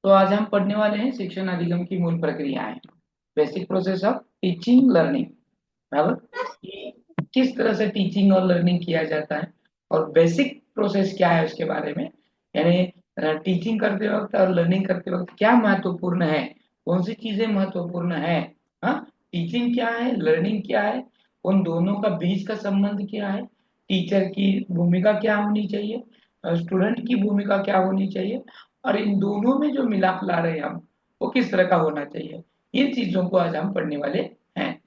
तो आज हम पढ़ने वाले हैं शिक्षण अधिगम की मूल प्रक्रियाएं, basic process of teaching learning. बराबर, कि किस तरह से टीचिंग और लर्निंग किया जाता है और बेसिक प्रोसेस क्या है उसके बारे में, यानी टीचिंग करते वक्त और लर्निंग करते वक्त क्या महत्वपूर्ण है, कौन सी चीजें महत्वपूर्ण है। हाँ, टीचिंग क्या है, लर्निंग क्या है, उन दोनों का बीच का संबंध क्या है, टीचर की भूमिका क्या होनी चाहिए, स्टूडेंट की भूमिका क्या होनी चाहिए, और इन दोनों में जो मिलाप ला रहे हैं हम, वो किस तरह का होना चाहिए। इन चीजों को आज हम पढ़ने वाले हैं।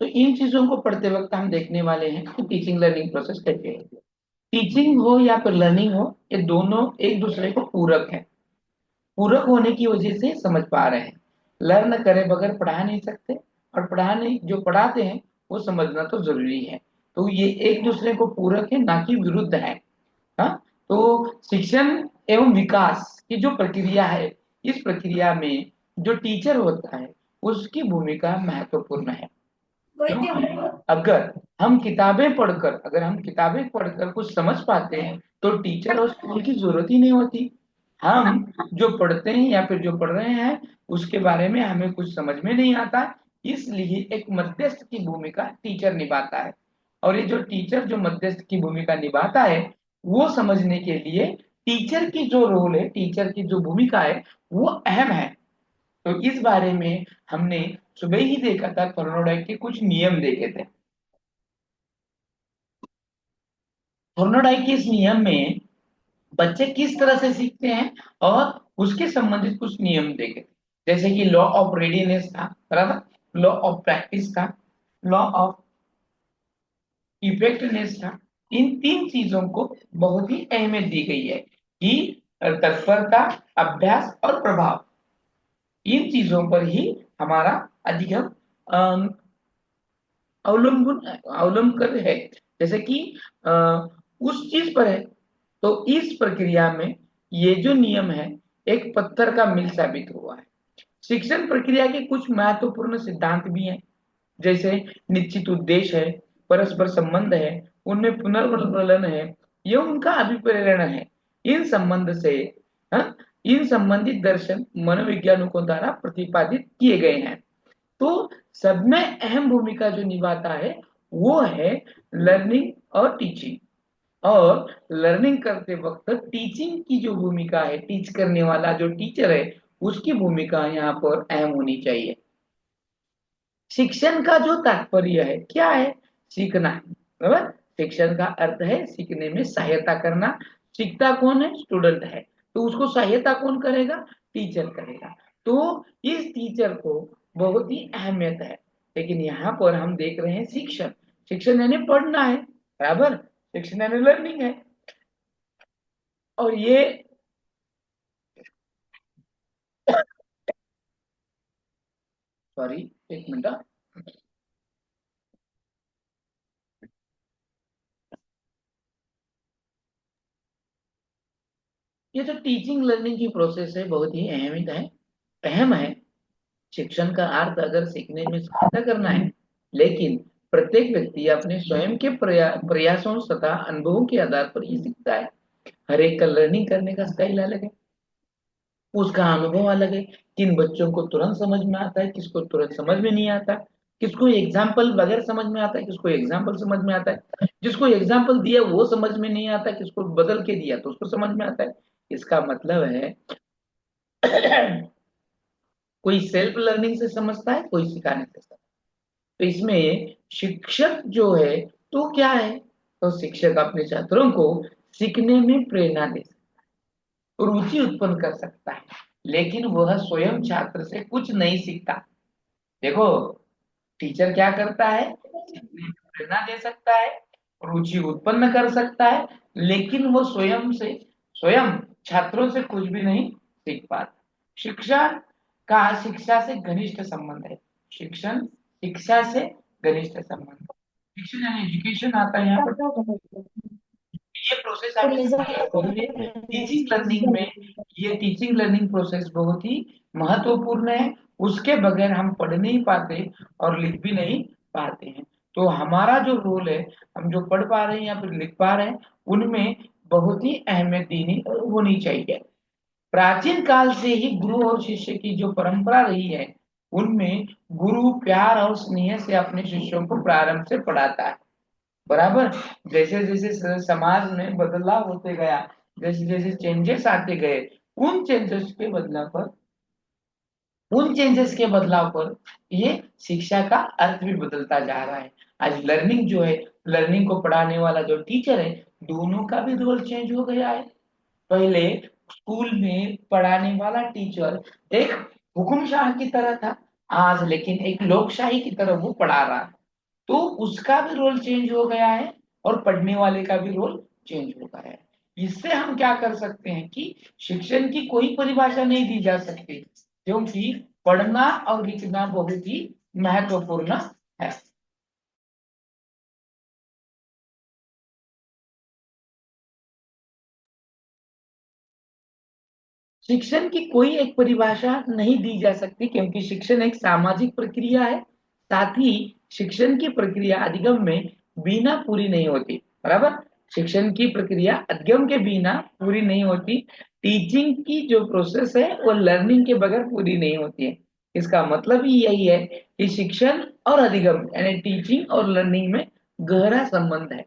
तो इन चीजों को पढ़ते वक्त हम देखने वाले हैं कि टीचिंग लर्निंग प्रोसेस कैसे है। टीचिंग हो या फिर लर्निंग हो, ये दोनों एक दूसरे को पूरक है। पूरक होने की वजह से समझ पा रहे हैं। लर्न करे बगैर पढ़ा नहीं सकते, और पढ़ाने जो पढ़ाते हैं वो समझना तो जरूरी है। तो ये एक दूसरे को पूरक है, ना कि विरुद्ध है। हाँ, तो शिक्षण एवं विकास की जो प्रक्रिया है, इस प्रक्रिया में जो टीचर होता है उसकी भूमिका महत्वपूर्ण है। क्योंकि अगर हम किताबें पढ़कर कुछ समझ पाते हैं तो टीचर और स्कूल की जरूरत ही नहीं होती। हम जो पढ़ते हैं या फिर जो पढ़ रहे हैं उसके बारे में हमें कुछ समझ में नहीं आता, इसलिए एक मध्यस्थ की भूमिका टीचर निभाता है। और ये जो टीचर जो मध्यस्थ की भूमिका निभाता है, वो समझने के लिए टीचर की जो रोल है, टीचर की जो भूमिका है, वो अहम है। तो इस बारे में हमने सुबह ही देखा था, थर्मोडाइट के कुछ नियम देखे थे। थर्मोडाइट के इस नियम में बच्चे किस तरह से सीखते हैं और उसके संबंधित कुछ नियम देखे थे, जैसे कि लॉ ऑफ रेडीनेस था, बराबर, लॉ ऑफ प्रैक्टिस था, लॉ ऑफ इफेक्टिवनेस था। इन तीन चीजों को बहुत ही अहमियत दी गई है कि तत्परता, अभ्यास और प्रभाव, इन चीजों पर ही हमारा अधिगम अवलंबन अवलंबन है। जैसे कि अ, उस चीज पर है। तो इस प्रक्रिया में ये जो नियम है, एक पत्थर का मील साबित हुआ है। शिक्षण प्रक्रिया के कुछ महत्वपूर्ण सिद्धांत भी हैं, जैसे निश्चित उद्देश्य है, परस्पर संबंध है, उनमें पुनर्वलन है, ये उनका अभिप्रेरण है। इन संबंध से हाँ, इन संबंधित दर्शन मनोवैज्ञानिकों द्वारा प्रतिपादित किए गए हैं। तो सब में अहम भूमिका जो निभाता है वो है लर्निंग और टीचिंग। और लर्निंग करते वक्त टीचिंग की जो भूमिका है, टीच करने वाला जो टीचर है, उसकी भूमिका यहाँ पर अहम होनी चाहिए। शिक्षण का जो तात्पर्य है क्या है, सीखना है। बराबर, शिक्षण का अर्थ है सीखने में सहायता करना। सीखता कौन है, स्टूडेंट है। तो उसको सहायता कौन करेगा, टीचर करेगा। तो इस टीचर को बहुत ही अहमियत है। लेकिन यहाँ पर हम देख रहे हैं शिक्षण, शिक्षण यानी पढ़ना है, बराबर, शिक्षण यानी लर्निंग है। और ये सॉरी, एक मिनट। ये जो टीचिंग लर्निंग की प्रोसेस है बहुत ही अहमियत है, अहम है। शिक्षण का अर्थ अगर सीखने में सहायता करना है, लेकिन प्रत्येक व्यक्ति अपने स्वयं के प्रयासों तथा अनुभवों के आधार पर ही सीखता है। हर एक का लर्निंग करने का स्टाइल अलग है, उसका अनुभव अलग है। किन बच्चों को तुरंत समझ में आता है, किसको तुरंत समझ में नहीं आता, किसको एग्जाम्पल बगैर समझ में आता है, किसको एग्जाम्पल समझ में आता है, जिसको एग्जाम्पल दिया वो समझ में नहीं आता, किसको बदल के दिया तो उसको समझ में आता है। इसका मतलब है कोई सेल्फ लर्निंग से समझता है, कोई सिखाने से समझता है। तो इसमें शिक्षक जो है तो क्या है, तो शिक्षक अपने छात्रों को सीखने में प्रेरणा दे सकता है, रुचि उत्पन्न कर सकता है, लेकिन वह स्वयं छात्र से कुछ नहीं सीखता। देखो, टीचर क्या करता है, सीखने में प्रेरणा दे सकता है, रुचि उत्पन्न कर सकता है, लेकिन वो स्वयं छात्रों से कुछ भी नहीं सीख पाता। शिक्षा का शिक्षा से घनिष्ठ संबंध है। शिक्षण शिक्षा से घनिष्ठ संबंध, शिक्षण यानी एजुकेशन आता है यहाँ पर। ये प्रोसेस आपने टीचिंग लर्निंग में ये टीचिंग लर्निंग प्रोसेस बहुत ही महत्वपूर्ण है। उसके बगैर हम पढ़ नहीं पाते और लिख भी नहीं पाते हैं। तो हमारा जो रोल है, हम जो पढ़ पा रहे हैं या फिर लिख पा रहे हैं, उनमें बहुत ही अहमियत देनी होनी चाहिए। प्राचीन काल से ही गुरु और शिष्य की जो परंपरा रही है, उनमें गुरु प्यार और स्नेह से अपने शिष्यों को प्रारंभ से पढ़ाता है। बराबर। जैसे जैसे समाज में बदलाव होते गया, जैसे जैसे चेंजेस आते गए, उन चेंजेस के बदलाव पर उन चेंजेस के बदलाव पर ये शिक्षा का अर्थ भी बदलता जा रहा है। आज लर्निंग जो है, लर्निंग को पढ़ाने वाला जो टीचर है, दोनों का भी रोल चेंज हो गया है। पहले स्कूल में पढ़ाने वाला टीचर एक हुकुमशाह की तरह था, आज लेकिन एक लोकशाही की तरह वो पढ़ा रहा है। तो उसका भी रोल चेंज हो गया है और पढ़ने वाले का भी रोल चेंज हो गया है। इससे हम क्या कर सकते हैं कि शिक्षण की कोई परिभाषा नहीं दी जा सकती, क्योंकि पढ़ना और लिखना बहुत ही महत्वपूर्ण है। शिक्षण की कोई एक परिभाषा नहीं दी जा सकती, क्योंकि शिक्षण एक सामाजिक प्रक्रिया है। साथ ही शिक्षण की प्रक्रिया अधिगम में बिना पूरी नहीं होती। बराबर। शिक्षण की प्रक्रिया अधिगम के बिना पूरी नहीं होती। टीचिंग की जो प्रोसेस है वो लर्निंग के बगैर पूरी नहीं होती है। इसका मतलब ही यही है कि शिक्षण और अधिगम यानी टीचिंग और लर्निंग में गहरा संबंध है।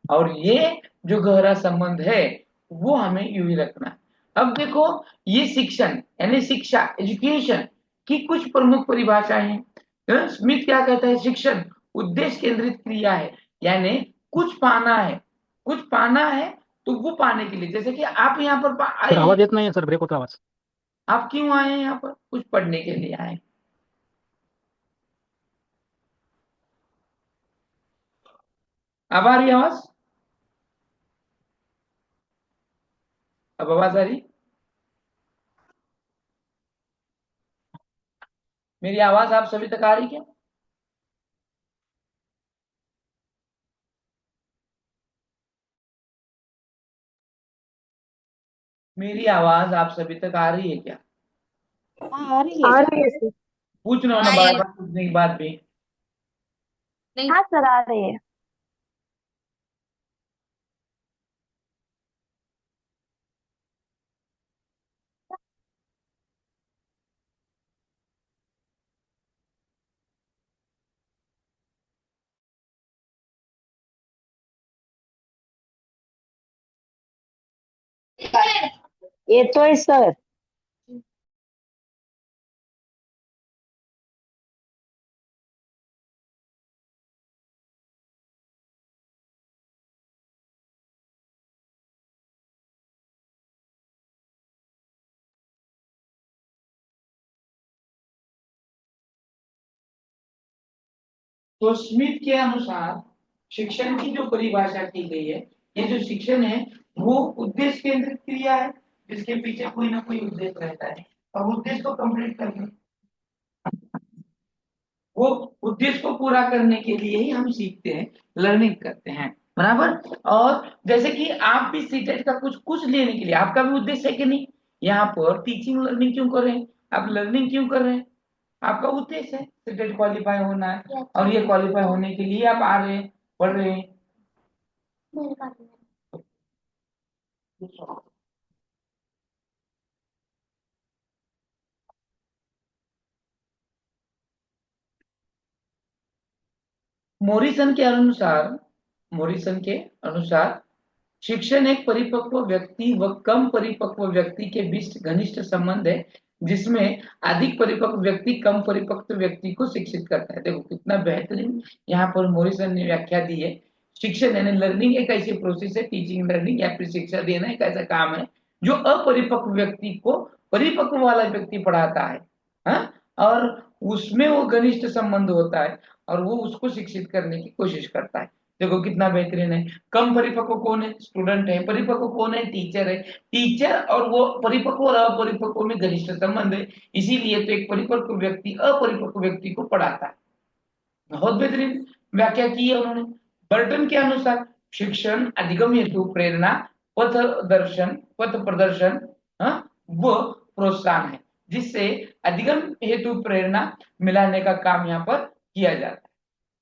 और ये जो गहरा संबंध है, वो हमें यूं ही रखना है। अब देखो, ये शिक्षण यानी शिक्षा, एजुकेशन की कुछ प्रमुख परिभाषाएं हैं। स्मिथ क्या कहता है? शिक्षण उद्देश्य केंद्रित क्रिया है, यानी कुछ पाना है, कुछ पाना है। तो वो पाने के लिए, जैसे कि आप यहाँ पर आए सर हैं। आवाज येत नाही सर, ब्रेक होतो आवाज. आप क्यों आए हैं यहाँ पर? कुछ पढ़ने के लिए आए हैं। अब आ रही आवाज? अब आवाज आ रही? मेरी आवाज आप सभी तक आ रही क्या? मेरी आवाज आप सभी तक आ रही है क्या? हाँ आ रही है आ सर। रही है सर। पूछ रहा हूँ ना हाँ बार ये बार पूछने के बाद भी। नहीं। हाँ सर आ रही है। ये तो है सर। तो स्मिथ के अनुसार शिक्षण की जो परिभाषा की गई है, ये जो शिक्षण है वो उद्देश्य केंद्रित क्रिया है, जिसके पीछे कोई ना कोई उद्देश्य रहता है, और उद्देश्य को कंप्लीट करने, वो उद्देश्य को पूरा करने के लिए ही हम सीखते हैं, लर्निंग करते हैं। बराबर। और जैसे कि आप भी सीटेट का कुछ कुछ लेने के लिए आपका भी उद्देश्य है कि नहीं? यहाँ पर टीचिंग लर्निंग क्यों कर रहे हैं? आप लर्निंग क्यों कर रहे हैं? आपका उद्देश्य है सीटेट क्वालिफाई होना है, और ये क्वालिफाई होने के लिए आप आ रहे हैं, पढ़ रहे हैं। मोरिसन के अनुसार मोरिसन के अनुसार शिक्षण एक परिपक्व व्यक्ति व कम परिपक्व व्यक्ति के बीच घनिष्ठ संबंध है, जिसमें अधिक परिपक्व व्यक्ति कम परिपक्व व्यक्ति को शिक्षित करता है। देखो कितना बेहतरीन यहाँ पर मोरिसन ने व्याख्या दी है। शिक्षण यानी लर्निंग एक ऐसी प्रोसेस है, टीचिंग लर्निंग या फिर शिक्षा देना एक ऐसा काम है जो अपरिपक्व व्यक्ति को परिपक्व वाला व्यक्ति पढ़ाता है। हाँ? और उसमें वो घनिष्ठ संबंध होता है और वो उसको शिक्षित करने की कोशिश करता है। देखो कितना बेहतरीन है। कम परिपक्व कौन है? स्टूडेंट है। परिपक्व कौन है? टीचर है। टीचर और वो परिपक्व और अपरिपक्व में घनिष्ठ संबंध है, इसीलिए तो एक परिपक्व व्यक्ति अपरिपक्व व्यक्ति को पढ़ाता है। बहुत बेहतरीन व्याख्या की है उन्होंने। बर्टन के अनुसार शिक्षण अधिगम हेतु प्रेरणा, पथ दर्शन, पथ प्रदर्शन, हाँ, वो प्रोत्साहन है, जिससे अधिगम हेतु प्रेरणा मिलाने का काम यहाँ पर किया जाता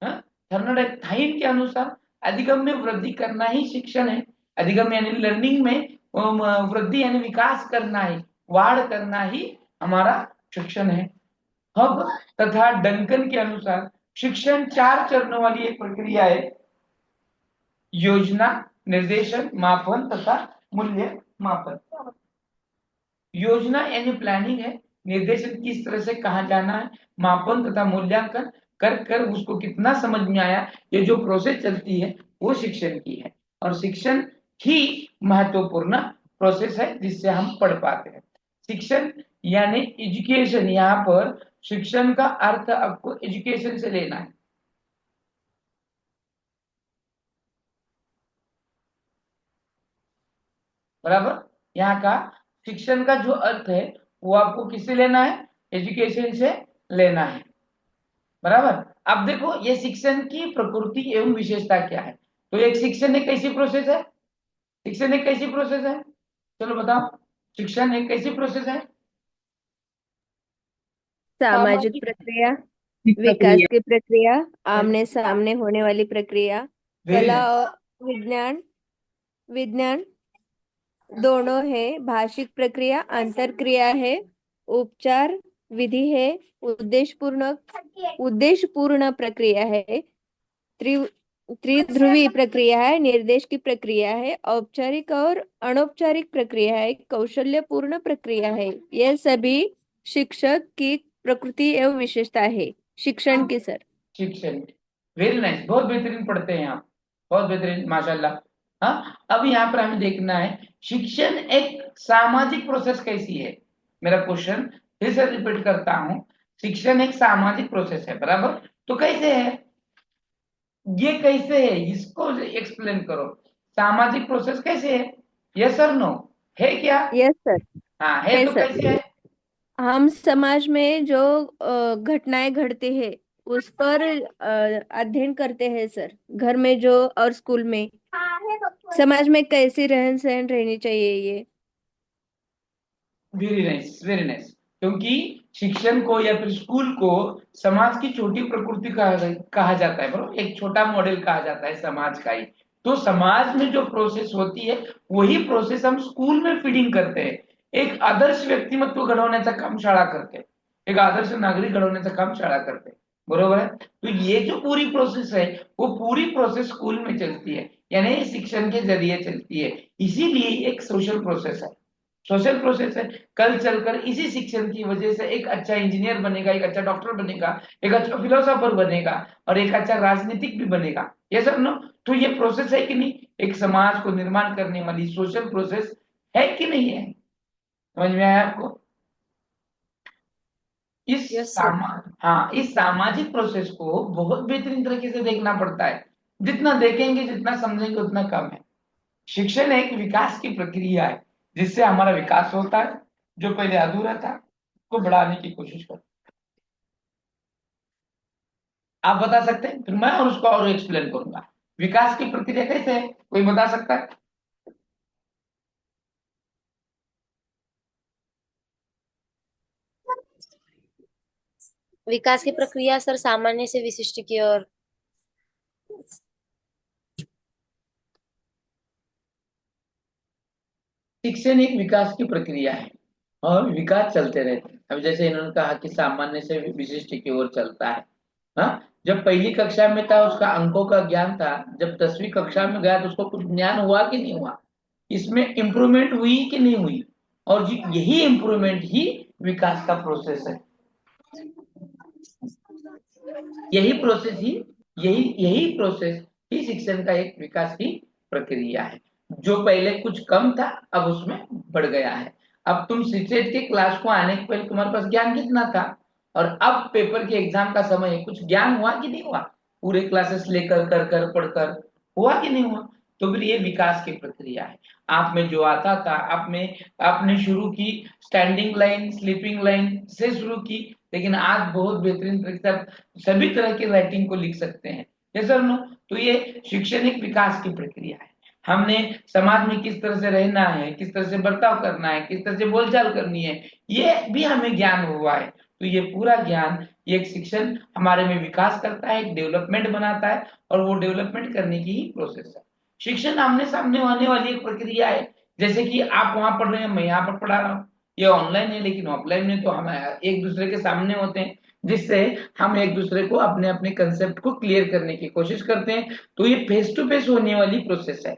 है। थर्नडाइक के अनुसार अधिगम में वृद्धि करना ही शिक्षण है। अधिगम यानी लर्निंग में वृद्धि यानी विकास करना ही, वाढ़ करना ही हमारा शिक्षण है। हब तथा डंकन के अनुसार शिक्षण 4 चरणों वाली एक प्रक्रिया है: योजना, निर्देशन, मापन तथा मूल्य मापन। योजना यानी प्लानिंग है, निर्देशन किस तरह से कहाँ जाना है, मापन तथा मूल्यांकन कर कर उसको कितना समझ में आया, ये जो प्रोसेस चलती है वो शिक्षण की है। और शिक्षण ही महत्वपूर्ण प्रोसेस है जिससे हम पढ़ पाते हैं। शिक्षण यानी एजुकेशन, यहाँ पर शिक्षण का अर्थ आपको एजुकेशन से लेना है। बराबर, यहाँ का शिक्षण का जो अर्थ है वो आपको किससे लेना है? एजुकेशन से लेना है। बराबर। अब देखो ये शिक्षण की प्रकृति एवं विशेषता क्या है। तो एक शिक्षण एक कैसी प्रोसेस है? शिक्षण एक कैसी प्रोसेस है? चलो बताओ, शिक्षण एक कैसी प्रोसेस है? सामाजिक प्रक्रिया, विकास की प्रक्रिया, आमने सामने होने वाली प्रक्रिया, कला और विज्ञान विज्ञान दोनों है, भाषिक प्रक्रिया, अंतरक्रिया है, उपचार विधि है, उद्देश्यपूर्ण प्रक्रिया है, त्रिध्रुवी प्रक्रिया है, निर्देश की प्रक्रिया है, औपचारिक और अनौपचारिक प्रक्रिया है, कौशल्यपूर्ण प्रक्रिया है। यह सभी शिक्षक की प्रकृति एवं विशेषता है शिक्षण की सर। शिक्षण, वेरी नाइस, बहुत बेहतरीन पढ़ते हैं आप, बहुत बेहतरीन, माशाल्लाह। हाँ, अब यहाँ पर हमें देखना है शिक्षण एक सामाजिक प्रोसेस कैसी है। मेरा क्वेश्चन फिर से रिपीट करता हूं, शिक्षण एक सामाजिक प्रोसेस है, बराबर। तो कैसे है ये, कैसे है इसको एक्सप्लेन करो। सामाजिक प्रोसेस कैसे है? यस और नो है क्या? Yes sir. हाँ है, तो सर, कैसे है? हम समाज में जो घटनाएं घटती है उस पर अध्ययन करते हैं सर। घर में जो और स्कूल में समाज में कैसी रहन सहन रहनी चाहिए ये। Very nice, very nice. क्योंकि शिक्षण को या फिर स्कूल को समाज की छोटी प्रकृति कहा जाता है, बरोबर, एक छोटा मॉडल कहा जाता है समाज का ही। तो समाज में जो प्रोसेस होती है वही प्रोसेस हम स्कूल में फीडिंग करते हैं। एक आदर्श व्यक्तिमत्व घडवण्याचं काम शाळा करते, एक आदर्श नागरिक घडवण्याचं काम शाळा करते, बरोबर है। तो ये जो पूरी प्रोसेस है वो पूरी प्रोसेस स्कूल में चलती है, यानी शिक्षण के जरिए चलती है। इसीलिए एक सोशल प्रोसेस है, सोशल प्रोसेस है। कल चलकर इसी शिक्षण की वजह से एक अच्छा इंजीनियर बनेगा, एक अच्छा डॉक्टर बनेगा, एक अच्छा फिलोसोफर बनेगा और एक अच्छा राजनीतिक भी बनेगा। ये सब ना, तो ये प्रोसेस है कि नहीं, एक समाज को निर्माण करने वाली सोशल प्रोसेस है कि नहीं है? समझ में आया आपको? इस सामाजिक प्रोसेस को बहुत बेहतरीन तरीके से देखना पड़ता है। जितना देखेंगे, जितना समझेंगे उतना कम है। शिक्षण एक विकास की प्रक्रिया है जिससे हमारा विकास होता है, जो पहले अधूरा था उसको बढ़ाने की कोशिश करते हैं। आप बता सकते हैं, फिर मैं और उसको और एक्सप्लेन करूंगा। विकास की प्रक्रिया कैसे है, कोई बता सकता है? विकास की प्रक्रिया सर सामान्य से विशिष्ट की ओर। शिक्षण एक विकास की प्रक्रिया है और विकास चलते रहते हैं। अब जैसे इन्होंने कहा कि सामान्य से विशिष्ट की ओर चलता है। हाँ, जब पहली कक्षा में था उसका अंकों का ज्ञान था, जब 10वीं कक्षा में गया तो उसको कुछ ज्ञान हुआ कि नहीं हुआ? इसमें इंप्रूवमेंट हुई कि नहीं हुई? और यही इंप्रूवमेंट ही विकास का प्रोसेस है। यही प्रोसेस ही यही प्रोसेस ही शिक्षण का एक विकास की प्रक्रिया है। जो पहले कुछ कम था अब उसमें बढ़ गया है। अब तुम सीटेट के क्लास को आने के पहले तुम्हारे पास ज्ञान कितना था, और अब पेपर के एग्जाम का समय है, कुछ ज्ञान हुआ कि नहीं हुआ? पूरे क्लासेस लेकर कर कर पढ़कर हुआ कि नहीं हुआ? तो फिर ये विकास की प्रक्रिया है। आप में जो आता था, आपने शुरू की स्टैंडिंग लाइन स्लीपिंग लाइन से शुरू की, लेकिन आज बहुत बेहतरीन तरीके से आप सभी तरह की राइटिंग को लिख सकते हैं। यस और नो? तो ये शिक्षण एक विकास की प्रक्रिया है। हमने समाज में किस तरह से रहना है, किस तरह से बर्ताव करना है, किस तरह से बोलचाल करनी है, ये भी हमें ज्ञान हुआ है। तो ये पूरा ज्ञान, ये एक शिक्षण हमारे में विकास करता है, एक डेवलपमेंट बनाता है, और वो डेवलपमेंट करने की ही प्रोसेस है। शिक्षण आमने सामने होने वाली एक प्रक्रिया है। जैसे कि आप वहां पढ़ रहे हैं, मैं यहाँ पर पढ़ा रहा हूँ, ये ऑनलाइन है, लेकिन ऑफलाइन में तो हम एक दूसरे के सामने होते हैं, जिससे हम एक दूसरे को अपने अपने कंसेप्ट को क्लियर करने की कोशिश करते हैं। तो ये फेस टू फेस होने वाली प्रोसेस है।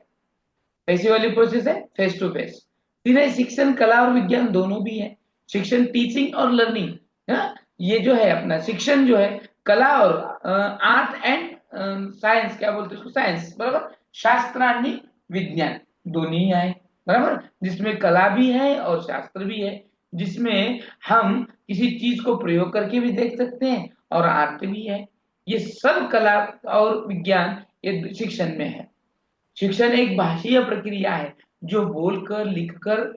कैसी वाली प्रोसेस है? Face to face. फिर है शिक्षण, कला और विज्ञान दोनों भी है। शिक्षण टीचिंग और लर्निंग, ये जो है अपना शिक्षण जो है, कला और आर्ट एंड साइंस, क्या बोलते हैं उसको, साइंस, बराबर, शास्त्र आणि विज्ञान दोनों ही आए, बराबर, जिसमें कला भी है और शास्त्र भी है, जिसमें हम किसी चीज को प्रयोग करके भी देख सकते हैं, और आर्ट भी है। ये सब कला और विज्ञान ये शिक्षण में है। शिक्षण एक भाषीय प्रक्रिया है, जो बोलकर, लिखकर,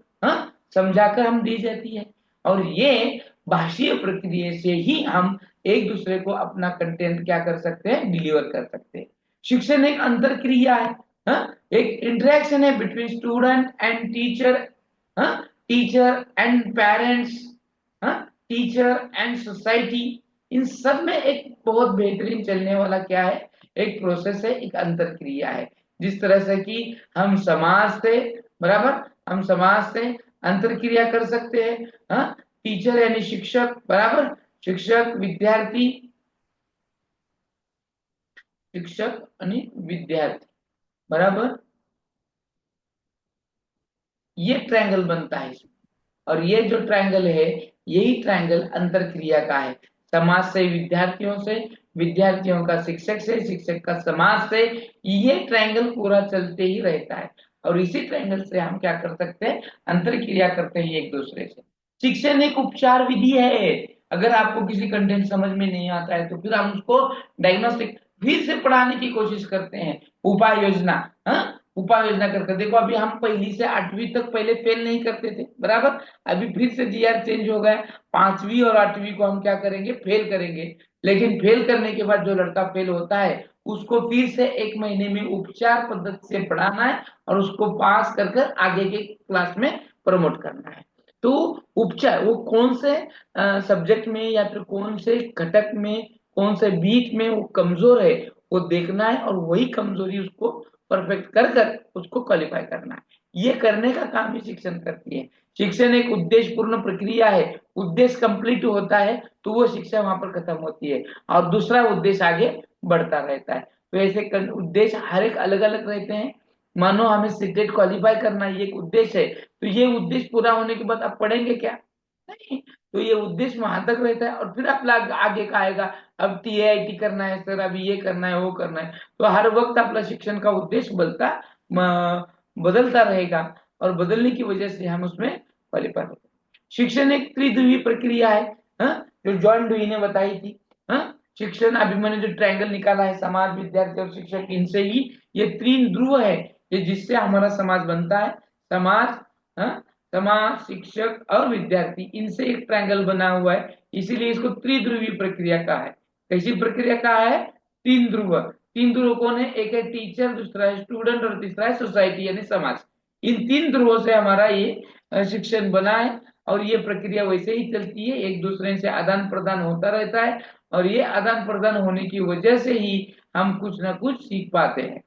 समझाकर हम दी जाती है, और ये भाषीय प्रक्रिया से ही हम एक दूसरे को अपना कंटेंट क्या कर सकते हैं, डिलीवर कर सकते हैं। शिक्षण एक अंतर क्रिया है, एक इंटरेक्शन है between student and teacher, teacher and parents, teacher and society. इन सब में एक बहुत बेहतरीन चलने वाला क्या है, एक प्रोसेस है, एक अंतर क्रिया है। जिस तरह से कि हम समाज से, बराबर, हम समाज से अंतर क्रिया कर सकते हैं, टीचर यानी शिक्षक, बराबर, शिक्षक विद्यार्थी, शिक्षक यानी विद्यार्थी, बराबर, ये ट्रायंगल बनता है इसमें। और ये जो ट्रायंगल है, यही ट्रायंगल अंतर क्रिया का है। समाज से विद्यार्थियों से, विद्यार्थियों का शिक्षक से, शिक्षक का समाज से, ये ट्रायंगल पूरा चलते ही रहता है। और इसी ट्रायंगल से हम क्या कर सकते हैं, अंतर क्रिया करते हैं एक दूसरे से। शिक्षण एक उपचार विधि है। अगर आपको किसी कंटेंट समझ में नहीं आता है, तो फिर हम उसको डायग्नोस्टिक फिर से पढ़ाने की कोशिश करते हैं, उपाय योजना, उपाय योजना करके देखो। अभी हम पहली से 8वीं तक पहले फेल नहीं करते थे, बराबर, अभी फिर से जीआर चेंज हो गया, 5वीं और 8वीं को हम क्या करेंगे, फेल करेंगे। लेकिन फेल करने के बाद जो लड़का फेल होता है, उसको फिर से 1 महीने में उपचार पद्धति से पढ़ाना है, और उसको पास कर कर आगे के क्लास में प्रमोट करना है। तो उपचार वो कौन से सब्जेक्ट में या फिर कौन से घटक में, कौन से बीट में वो कमजोर है, वो देखना है, और वही कमजोरी उसको परफेक्ट कर कर उसको क्वालिफाई करना है। ये करने का काम ही शिक्षण करती है। शिक्षण एक उद्देश्य पूर्ण प्रक्रिया है। उद्देश्य कंप्लीट होता है तो वो शिक्षा वहां पर खत्म होती है, और दूसरा उद्देश्य आगे बढ़ता रहता है। तो ऐसे उद्देश्य हर एक अलग अलग रहते हैं। मानो हमें सीटेट क्वालिफाई करना, ये एक उद्देश्य है, तो ये उद्देश्य पूरा होने के बाद आप पढ़ेंगे क्या? नहीं। तो ये उद्देश्य वहां तक रहता है, और फिर आप आगे का आएगा, अब टीआईटी करना है सर, अभी ये करना है, वो करना है। तो हर वक्त आपका शिक्षण का उद्देश्य बदलता रहेगा, और बदलने की वजह से हम उसमें क्वालिफाई होते हैं। शिक्षण एक त्रिध्रुवी प्रक्रिया है, जो जॉन डुई ने बताई थी। शिक्षण, अभी मैंने जो ट्रायंगल निकाला है, समाज, विद्यार्थी और शिक्षक, इनसे ही ये 3 ध्रुव है, ये जिससे हमारा समाज बनता है। समाज, समाज, शिक्षक और विद्यार्थी, इनसे एक ट्रायंगल बना हुआ है, इसीलिए इसको त्रिध्रुवी प्रक्रिया का है। कैसी प्रक्रिया का है? 3 ध्रुव। 3 ध्रुव कौन है? एक है टीचर, दूसरा है स्टूडेंट, और तीसरा है सोसाइटी यानी समाज। इन 3 ध्रुवों से हमारा ये शिक्षण बना है, और ये प्रक्रिया वैसे ही चलती है, एक दूसरे से आदान प्रदान होता रहता है, और ये आदान प्रदान होने की वजह से ही हम कुछ ना कुछ सीख पाते हैं,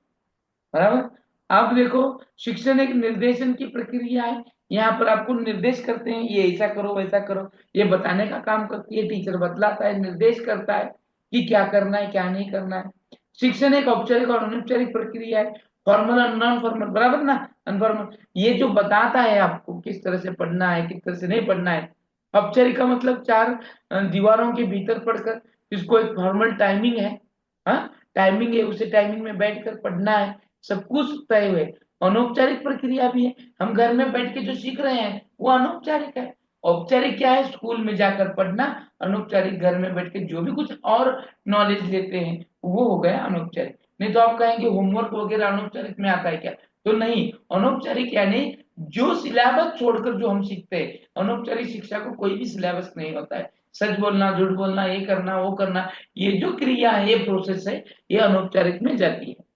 बराबर। आप देखो, शिक्षण एक निर्देशन की प्रक्रिया है। यहाँ पर आपको निर्देश करते हैं, ये ऐसा करो, वैसा करो, ये बताने का काम करती है टीचर, बतलाता है, निर्देश करता है कि क्या करना है, क्या नहीं करना है। शिक्षण एक औपचारिक और अनौपचारिक प्रक्रिया है, फॉर्मल और नॉन फॉर्मल, बराबर ना, अनफॉर्मल। ये जो बताता है आपको किस तरह से पढ़ना है, किस तरह से नहीं पढ़ना है। औपचारिक का मतलब 4 दीवारों के भीतर पढ़कर, इसको एक फॉर्मल टाइमिंग है, टाइमिंग है, उसे टाइमिंग में बैठकर पढ़ना है, सब कुछ तय हुए। अनौपचारिक प्रक्रिया भी है, हम घर में बैठ के जो सीख रहे हैं वो अनौपचारिक है। औपचारिक क्या है? स्कूल में जाकर पढ़ना। अनौपचारिक घर में बैठ के जो भी कुछ और नॉलेज लेते हैं वो हो गया अनौपचारिक। नहीं तो आप कहेंगे होमवर्क वगैरह अनौपचारिक में आता है क्या? तो नहीं, अनौपचारिक यानी जो सिलेबस छोड़कर जो हम सीखते हैं। अनौपचारिक शिक्षा को कोई भी सिलेबस नहीं होता है, सच बोलना, झूठ बोलना, ये करना, वो करना, ये जो क्रिया है, ये प्रोसेस है, ये अनौपचारिक में जाती है।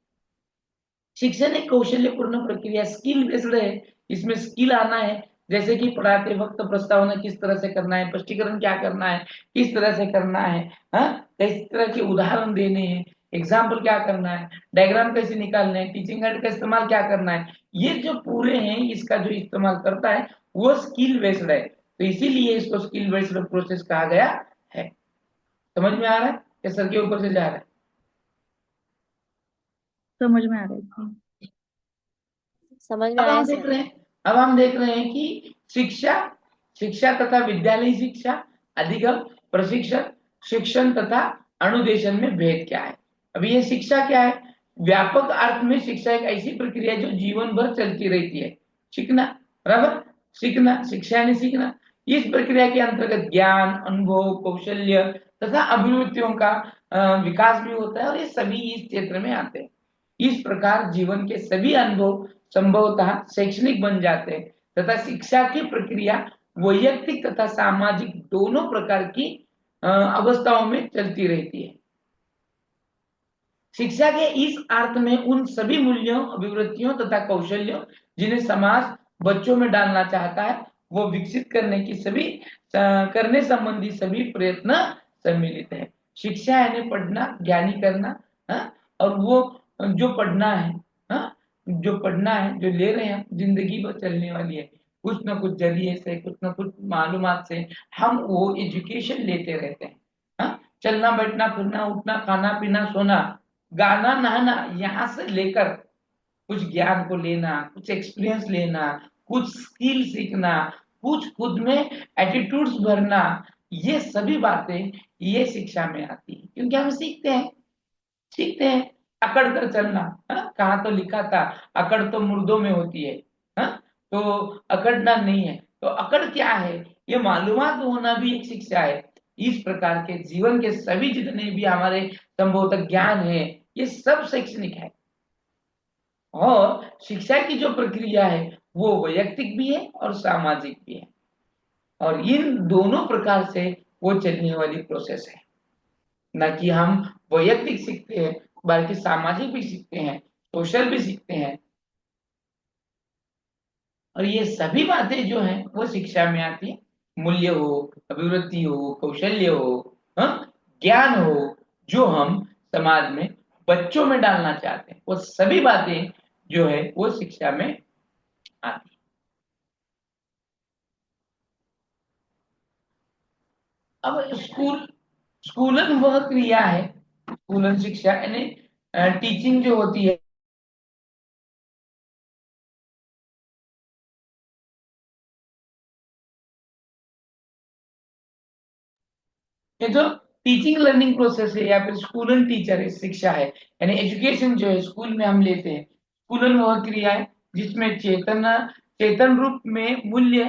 शिक्षण एक कौशल्यपूर्ण प्रक्रिया, स्किल बेस्ड है। इसमें स्किल आना है, जैसे कि पढ़ाते वक्त प्रस्तावना किस तरह से करना है, स्पष्टीकरण क्या करना है, किस तरह से करना है, हाँ, किस तरह के उदाहरण देने हैं, एग्जाम्पल क्या करना है, डायग्राम कैसे निकालने हैं, टीचिंग एड का इस्तेमाल क्या करना है, ये जो पूरे हैं इसका जो इस्तेमाल करता है वो स्किल बेस्ड है। तो इसीलिए इसको स्किल बेस्ड प्रोसेस कहा गया है। समझ में आ रहा है या सर के ऊपर से जा रहा है? समझ में आ रहा है। समझ में अब आया हम देख सर। रहे हैं अब हम देख रहे हैं कि शिक्षा शिक्षा तथा विद्यालयी शिक्षा, अधिगम, प्रशिक्षण, शिक्षण तथा अनुदेशन में भेद क्या है। अभी ये शिक्षा क्या है? व्यापक अर्थ में शिक्षा एक ऐसी प्रक्रिया है जो जीवन भर चलती रहती है। सीखना, बराबर, सीखना, शिक्षा यानी सीखना। इस प्रक्रिया के अंतर्गत ज्ञान, अनुभव, कौशल्य तथा अभिवृत्तियों का विकास भी होता है और ये सभी इस क्षेत्र में आते हैं। इस प्रकार जीवन के सभी अनुभव संभवतः शैक्षणिक बन जाते हैं तथा शिक्षा की प्रक्रिया वैयक्तिक तथा सामाजिक दोनों प्रकार की अवस्थाओं में चलती रहती है। शिक्षा के इस अर्थ में उन सभी मूल्यों, अभिवृत्तियों तथा कौशल्यों जिन्हें समाज बच्चों में डालना चाहता है वो विकसित करने संबंधी सभी प्रयत्न सम्मिलित है। शिक्षा यानी पढ़ना, ज्ञानी करना, हाँ, और वो जो पढ़ना है, हाँ, जो पढ़ना है, जो ले रहे हैं, जिंदगी भर चलने वाली है, कुछ ना कुछ जरिए से, कुछ ना कुछ मालूमात से हम वो एजुकेशन लेते रहते हैं। हाँ, चलना, बैठना, फिरना, उठना, खाना पीना, सोना, गाना, नहाना, यहाँ से लेकर कुछ ज्ञान को लेना, कुछ एक्सपीरियंस लेना, कुछ स्किल सीखना, कुछ खुद में एटीट्यूड्स भरना, ये सभी बातें ये शिक्षा में आती है। क्योंकि हम सीखते हैं अकड़ कर चलना। कहा तो लिखा था अकड़ तो मुर्दों में होती है। हा? तो अकड़ना नहीं है। तो अकड़ क्या है ये मालूमात होना भी एक शिक्षा है। इस प्रकार के जीवन के सभी जितने भी हमारे संभवतः ज्ञान है ये सब शैक्षणिक है। और शिक्षा की जो प्रक्रिया है वो वैयक्तिक भी है और सामाजिक भी है, और इन दोनों प्रकार से वो चलने वाली प्रोसेस है। न कि हम वैयक्तिक सीखते हैं बल्कि सामाजिक भी सीखते हैं, सोशल भी सीखते हैं। और ये सभी बातें जो हैं वो शिक्षा में आती है। मूल्य हो, अभिवृत्ति हो, कौशल्य हो, ज्ञान हो, जो हम समाज में बच्चों में डालना चाहते हैं, वो सभी बातें जो है वो शिक्षा में आती है। अब स्कूलन वह क्रिया है, स्कूलन शिक्षा यानी टीचिंग जो होती है, ये जो टीचिंग लर्निंग प्रोसेस है या फिर स्कूलन टीचर है, शिक्षा है, यानी एजुकेशन जो है स्कूल में हम लेते हैं। स्कूलन वह क्रिया है जिसमें चेतन रूप में मूल्य,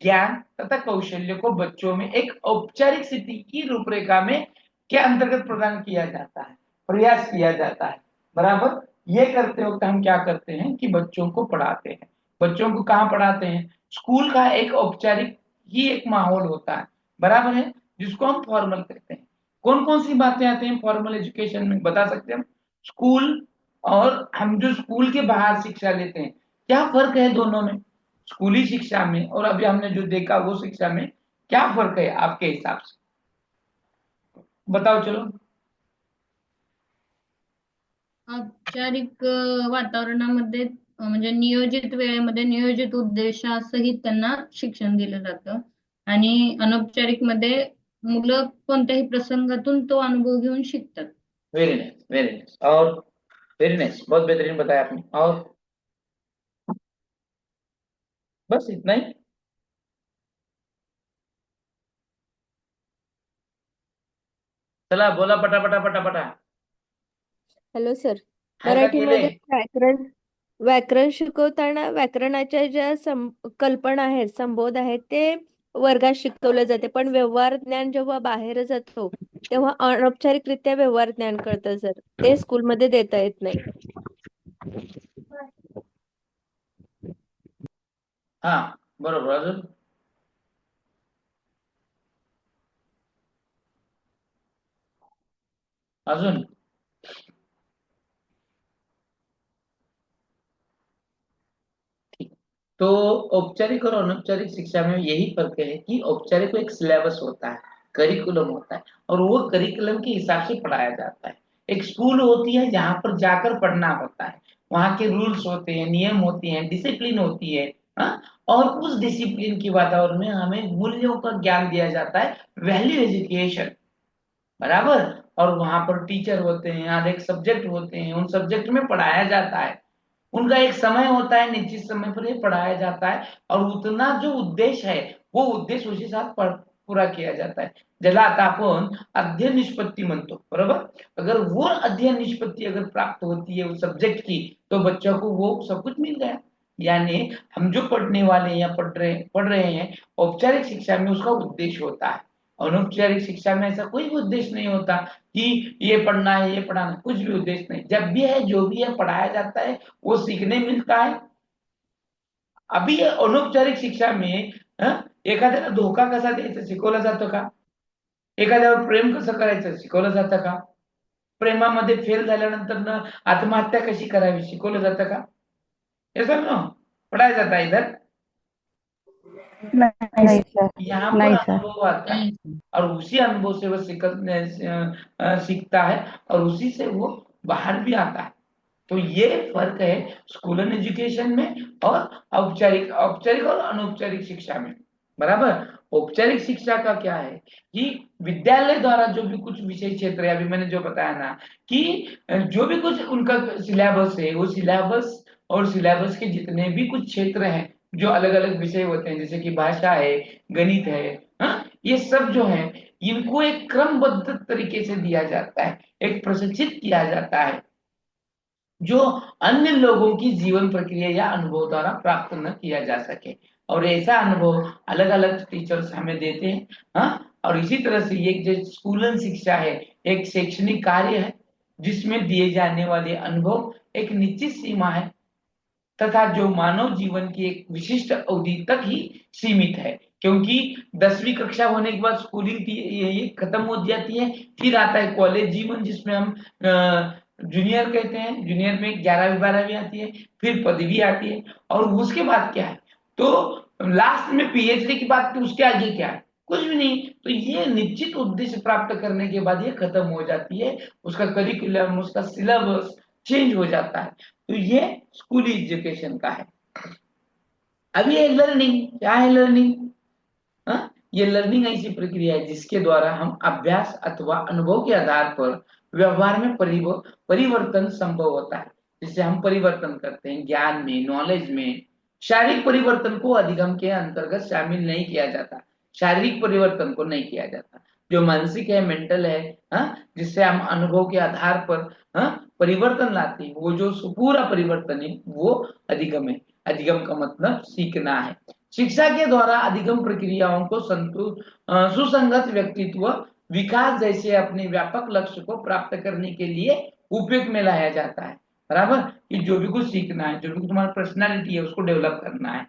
ज्ञान तथा कौशल्य को बच्चों में एक औपचारिक स्थिति की रूपरेखा में के अंतर्गत प्रदान किया जाता है, प्रयास किया जाता है। बराबर, ये करते वक्त हम क्या करते हैं कि बच्चों को पढ़ाते हैं। बच्चों को कहाँ पढ़ाते हैं? स्कूल का एक औपचारिक ही एक माहौल होता है, बराबर है, जिसको हम फॉर्मल कहते हैं। कौन कौन सी बातें आती हैं फॉर्मल एजुकेशन में बता सकते हैं हम? स्कूल और हम जो स्कूल के बाहर शिक्षा लेते हैं, क्या फर्क है दोनों में? स्कूली शिक्षा में और अभी हमने जो देखा वो शिक्षा में क्या फर्क है आपके हिसाब से? बताओ चलो। औपचारिक वातावरणामध्ये म्हणजे नियोजित वेळेमध्ये नियोजित उद्देशासहित त्यांना शिक्षण दिलं जातं आणि अनौपचारिक मध्ये मुलं कोणत्याही प्रसंगातून तो अनुभव घेऊन शिकतात. वेरी नाइस, वेरी नाइस, और वेरी नाइस, बहुत बेहतरीन बताया आपने। और बस इतना ही? चला बोला पटापटा पटापटा। हॅलो सर, आहे का केले? मराठीमध्ये व्याकरण व्याकरण शिकवताना व्याकरणाच्या ज्या कल्पना आहेत, संबोध आहेत ते वर्गात शिकवले जाते, पण व्यवहार ज्ञान जेव्हा बाहेर जातो तेव्हा अनौपचारिकरित्या व्यवहार ज्ञान कळतं सर, ते स्कूलमध्ये देता येत नाही. हा, बरोबर. अजून अजून तो औपचारिक और अनौपचारिक शिक्षा में यही फर्क है कि औपचारिक को एक सिलेबस होता है, करिकुलम होता है, और वो करिकुलम के हिसाब से पढ़ाया जाता है। एक स्कूल होती है जहाँ पर जाकर पढ़ना होता है, वहाँ के रूल्स होते हैं, नियम होते हैं, डिसिप्लिन होती है। हाँ, और उस डिसिप्लिन के वातावरण में हमें मूल्यों का ज्ञान दिया जाता है, वैल्यू एजुकेशन, बराबर। और वहां पर टीचर होते हैं, अनेक सब्जेक्ट होते हैं, उन सब्जेक्ट में पढ़ाया जाता है, उनका एक समय होता है, निश्चित समय पर ये पढ़ाया जाता है, और उतना जो उद्देश्य है वो उद्देश्य उसी साथ पूरा किया जाता है, ज्याला आता आपण अध्ययन निष्पत्ती म्हणतो, बरोबर। अगर वो अध्ययन निष्पत्ति अगर प्राप्त होती है उस सब्जेक्ट की, तो बच्चों को वो सब कुछ मिल गया। यानी हम जो पढ़ने वाले हैं या पढ़ रहे हैं औपचारिक शिक्षा में, उसका उद्देश्य होता है। अनौपचारिक शिक्षा में ऐसा कोई भी उद्देश्य नहीं होता कि ये पढ़ना है, ये पढ़ाना है, कुछ भी उद्देश्य नहीं। जब भी है, जो भी है, पढ़ाया जाता है, वो सीखने मिळता है। अभी अनौपचारिक शिक्षा में एखाद्याला धोका कसा द्यायचा शिकवलं जातं का? एखाद्यावर प्रेम कसं करायचं शिकवलं जातं का? प्रेमामध्ये फेल झाल्यानंतर आत्महत्या कशी करावी शिकवलं जातं का? ये सब ना पढ़ाया जाता है इधर। नहीं सर। यहाँ पर नहीं सर। अनुभव आता है, और उसी अनुभव से वो सीखता है, और उसी से वो बाहर भी आता है। तो ये फर्क है स्कूल एंड एजुकेशन में और औपचारिक औपचारिक और अनौपचारिक शिक्षा में, बराबर। औपचारिक शिक्षा का क्या है कि विद्यालय द्वारा जो भी कुछ विषय क्षेत्र है, अभी मैंने जो बताया ना कि जो भी कुछ उनका सिलेबस है, वो सिलेबस और सिलेबस के जितने भी कुछ क्षेत्र हैं, जो अलग अलग विषय होते हैं, जैसे कि भाषा है, गणित है, हाँ, ये सब जो है इनको एक क्रमबद्ध तरीके से दिया जाता है, एक प्रशिक्षित किया जाता है, जो अन्य लोगों की जीवन प्रक्रिया या अनुभव द्वारा प्राप्त न किया जा सके। और ऐसा अनुभव अलग अलग टीचर्स हमें देते हैं। हाँ, और इसी तरह से ये जो स्कूलन शिक्षा है एक शैक्षणिक कार्य है, जिसमें दिए जाने वाले अनुभव एक निश्चित सीमा है, तथा जो मानव जीवन की एक विशिष्ट अवधि तक ही सीमित है। क्योंकि 10वीं कक्षा होने के बाद स्कूलिंग ये खत्म हो जाती है, फिर आता है कॉलेज जीवन, जिसमें हम जूनियर कहते हैं, जूनियर में 11वीं 12वीं आती है, फिर पदवी आती है, और उसके बाद क्या है, तो लास्ट में पीएचडी की बात, तो उसके आगे क्या है, कुछ भी नहीं। तो ये निश्चित उद्देश्य प्राप्त करने के बाद ये खत्म हो जाती है, उसका करिकुलम, उसका सिलेबस चेंज हो जाता है। तो ये स्कूली एजुकेशन का है। अब ये लर्निंग क्या है? लर्निंग, ये लर्निंग ऐसी प्रक्रिया है जिसके द्वारा हम अभ्यास अथवा अनुभव के आधार पर व्यवहार में परिवर्तन संभव होता है। जिससे हम परिवर्तन करते हैं ज्ञान में, नॉलेज में। शारीरिक परिवर्तन को अधिगम के अंतर्गत शामिल नहीं किया जाता, शारीरिक परिवर्तन को नहीं किया जाता। जो मानसिक है, मेंटल है, जिससे हम अनुभव के आधार पर परिवर्तन लाते हैं, वो जो पूरा परिवर्तन है वो अधिगम है। अधिगम का मतलब सीखना है। शिक्षा के द्वारा अधिगम प्रक्रियाओं को सुसंगत व्यक्तित्व विकास जैसे अपने व्यापक लक्ष्य को प्राप्त करने के लिए उपयोग में लाया जाता है, बराबर। कि जो भी कुछ सीखना है, जो भी तुम्हारा पर्सनालिटी है, उसको डेवलप करना है।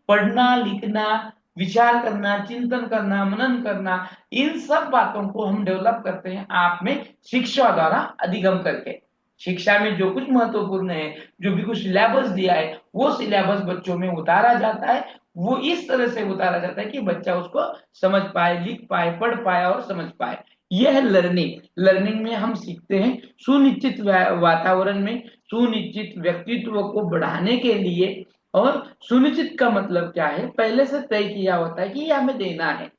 पढ़ना, लिखना, विचार करना, चिंतन करना, मनन करना, इन सब बातों को हम डेवलप करते हैं आप में शिक्षा द्वारा अधिगम करके। शिक्षा में जो कुछ महत्वपूर्ण है, जो भी कुछ सिलेबस दिया है, वो सिलेबस बच्चों में उतारा जाता है। वो इस तरह से उतारा जाता है कि बच्चा उसको समझ पाए, लिख पाए, पढ़ पाए और समझ पाए। यह है लर्निंग। लर्निंग में हम सीखते हैं सुनिश्चित वातावरण में, सुनिश्चित व्यक्तित्व को बढ़ाने के लिए। और सुनिश्चित का मतलब क्या है? पहले से तय किया होता है कि ये हमें देना है।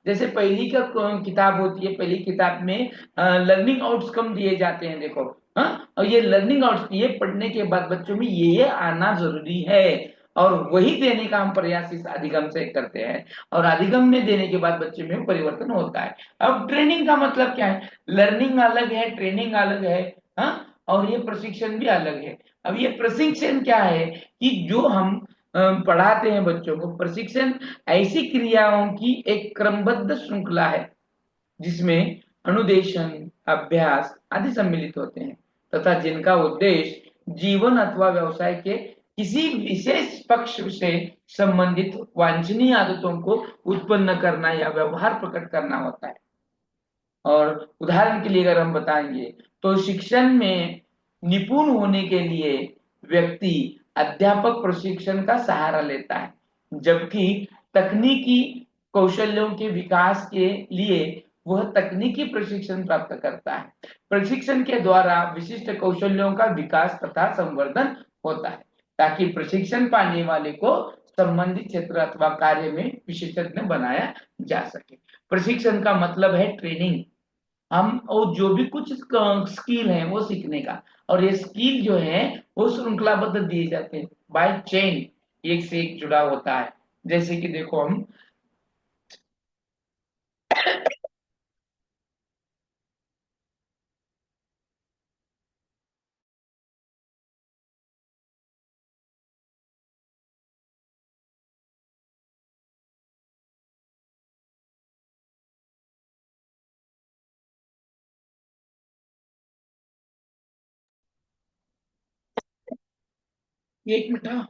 जैसे पहली का किताब होती है, पहली किताब में लर्निंग आउटकम दिए जाते हैं, देखो। और ये लर्निंग आउट, ये पढ़ने के बाद बच्चों में ये आना जरूरी है, और वही देने का हम प्रयास इस अधिगम से करते हैं। और अधिगम में देने के बाद बच्चे में परिवर्तन होता है। अब ट्रेनिंग का मतलब क्या है? लर्निंग अलग है, ट्रेनिंग अलग है, और ये प्रशिक्षण भी अलग है। अब ये प्रशिक्षण क्या है कि जो हम पढ़ाते हैं बच्चों को, प्रशिक्षण ऐसी क्रियाओं की एक क्रमबद्ध श्रृंखला है जिसमें अनुदेशन, अभ्यास आदि सम्मिलित होते हैं, तथा जिनका उद्देश्य जीवन अथवा व्यवसाय के किसी विशेष पक्ष से संबंधित वांछनीय आदतों को उत्पन्न करना या व्यवहार प्रकट करना होता है। और उदाहरण के लिए अगर हम बताएंगे तो शिक्षण में निपुण होने के लिए व्यक्ति अध्यापक प्रशिक्षण का सहारा लेता है, जबकि तकनीकी कौशल्यों के विकास के लिए वह तकनीकी प्रशिक्षण प्राप्त करता है। प्रशिक्षण के द्वारा विशिष्ट कौशल्यों का विकास तथा संवर्धन होता है, ताकि प्रशिक्षण पाने वाले को संबंधित क्षेत्र अथवा कार्य में विशेषज्ञ बनाया जा सके। प्रशिक्षण का मतलब है ट्रेनिंग। हम और जो भी कुछ स्किल है वो सीखने का, और ये स्किल जो है वो श्रृंखलाबद्ध दिए जाते हैं, बाय चेन, एक से एक जुड़ा होता है। जैसे कि देखो हम एक मिनट, हाँ।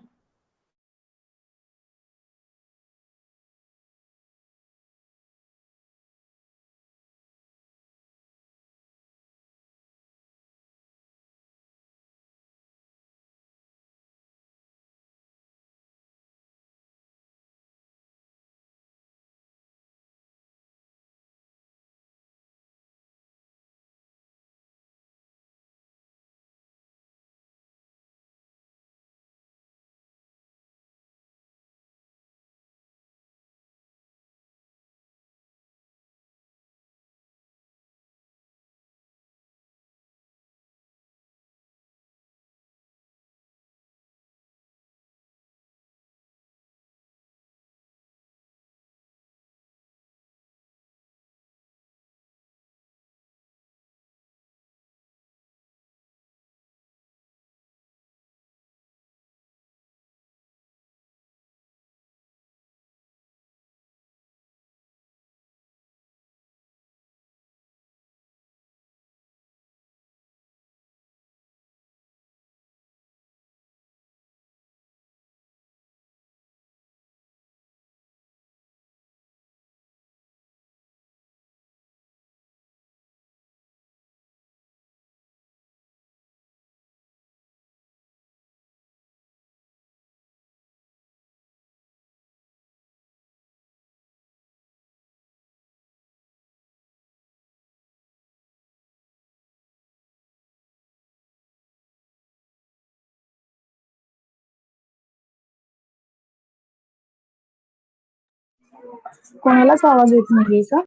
कोणालाच आवाज येत नाहीये का?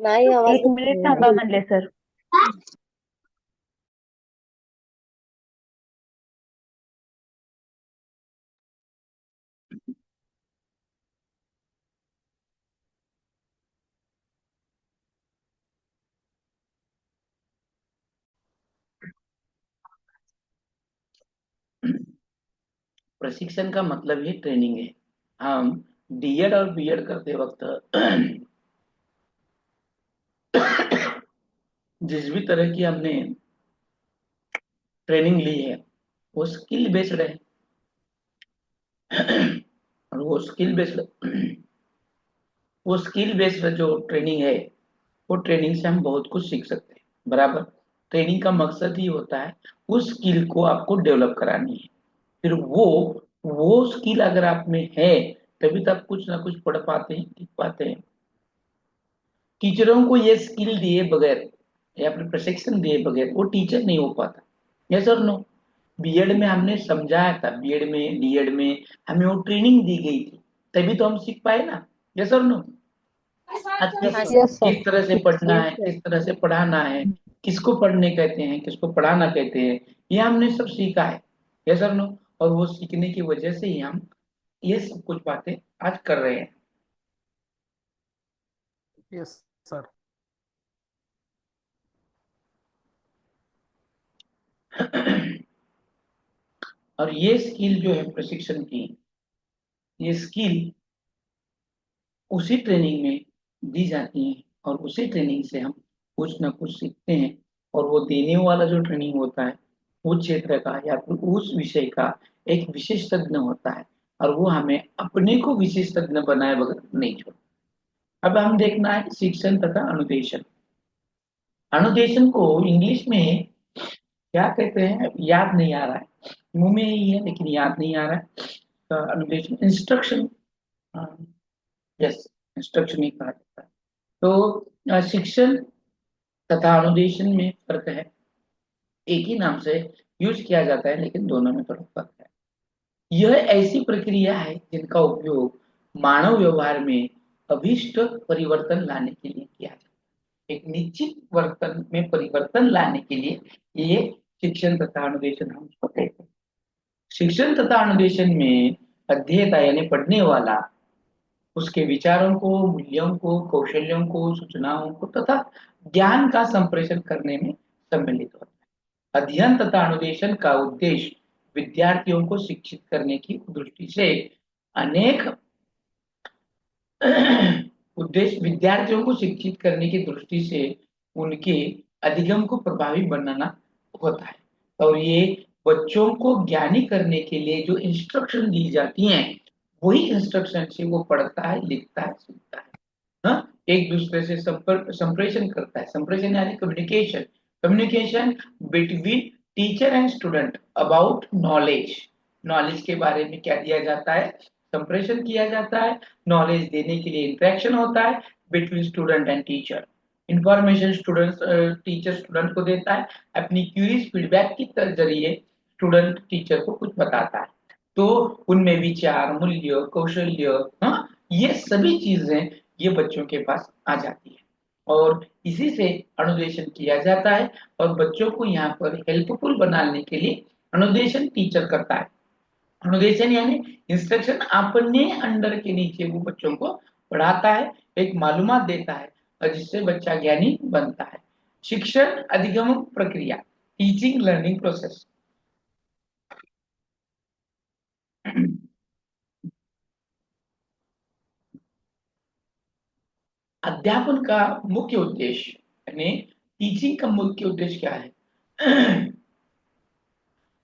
नाही आवाज एक मिनिट थांबा म्हणले सर. प्रशिक्षण का मतलब ही ट्रेनिंग है। हम डीएड और बीएड करते वक्त जिस भी तरह की हमने ट्रेनिंग ली है वो स्किल बेस्ड है, और वो स्किल बेस्ड जो ट्रेनिंग है, वो ट्रेनिंग से हम बहुत कुछ सीख सकते हैं। बराबर, ट्रेनिंग का मकसद ही होता है उस स्किल को आपको डेवलप करानी है। फिर वो स्किल अगर आप में है तभी तो आप कुछ ना कुछ पढ़ पाते हैं, सीख पाते हैं। टीचरों को ये स्किल दिए बगैर या फिर प्रशिक्षण दिए बगैर वो टीचर नहीं हो पाता। यस और नो? बीएड में हमने समझाया था, बीएड में डीएड में हमें वो ट्रेनिंग दी गई थी, तभी तो हम सीख पाए ना। यस और नो? आज यस सर। किस तरह से पढ़ना Yes, है, sir. किस तरह से पढ़ाना है, किसको पढ़ने कहते हैं, किसको पढ़ाना कहते हैं, ये हमने सब सीखा है। यस और नो? और वो सीखने की वजह से ही हम ये सब कुछ बातें आज कर रहे हैं। Yes sir. और ये स्किल जो है प्रशिक्षण की, ये स्किल उसी ट्रेनिंग में दी जाती है, और उसी ट्रेनिंग से हम कुछ ना कुछ सीखते हैं। और वो देने वाला जो ट्रेनिंग होता है उस क्षेत्र का या फिर उस विषय का एक विशेषज्ञ होता है, और वो हमें अपने को विशेषज्ञ बनाए बगैर नहीं छोड़। अब हम देखना है शिक्षण तथा अनुदेशन। अनुदेशन को इंग्लिश में क्या कहते हैं याद नहीं आ रहा है, मुंह में ही है लेकिन याद नहीं आ रहा है। अनुदेशन इंस्ट्रक्शन, यस, इंस्ट्रक्शन ही कहा जाता है। तो शिक्षण तथा अनुदेशन में फर्क है, एक ही नाम से यूज किया जाता है लेकिन दोनों में थोड़ा फर्क है। यह ऐसी प्रक्रिया है जिनका उपयोग मानव व्यवहार में अभीष्ट परिवर्तन लाने के लिए किया जाता है। एक निश्चित वर्तन में परिवर्तन लाने के लिए ये शिक्षण तथा अनुदेशन हम उसको कहते हैं। शिक्षण तथा अनुदेशन में अध्येता यानी पढ़ने वाला उसके विचारों को, मूल्यों को, कौशल्यों को, सूचनाओं को तथा ज्ञान का संप्रेषण करने में सम्मिलित होता है। अध्ययन तथा अनुदेशन का उद्देश्य विद्यार्थियों को शिक्षित करने की दृष्टि से अनेक उद्देश्य विद्यार्थियों को शिक्षित करने की दृष्टि से उनके अधिगम को प्रभावी बनाना होता है। और ये बच्चों को ज्ञानी करने के लिए जो इंस्ट्रक्शन दी जाती हैं वही इंस्ट्रक्शन से वो पढ़ता है, लिखता है, सीखता है। हाँ, एक दूसरे से संपर्क संप्रेषण करता है। संप्रेषण यानी communication, communication between teacher and student about knowledge. Knowledge के बारे में क्या दिया जाता है, संप्रेषण किया जाता है। नॉलेज देने के लिए इंटरेक्शन होता है between student and teacher. Information student teacher student को देता है, अपनी क्यूरीज फीडबैक के जरिए स्टूडेंट टीचर को कुछ बताता है। तो उनमें विचार, मूल्य, कौशल्य, हाँ, ये सभी चीजें ये बच्चों के पास आ जाती है और इसी से अनुदेशन किया जाता है। और बच्चों को यहाँ पर हेल्पफुल बनाने के लिए अनुदेशन टीचर करता है। अनुदेशन यानी इंस्ट्रक्शन अपने अंडर के नीचे वो बच्चों को पढ़ाता है, एक मालूमात देता है और जिससे बच्चा ज्ञानी बनता है। शिक्षण अधिगम प्रक्रिया, टीचिंग लर्निंग प्रोसेस। अध्यापन का मुख्य उद्देश्य यानी टीचिंग का मुख्य उद्देश्य क्या है?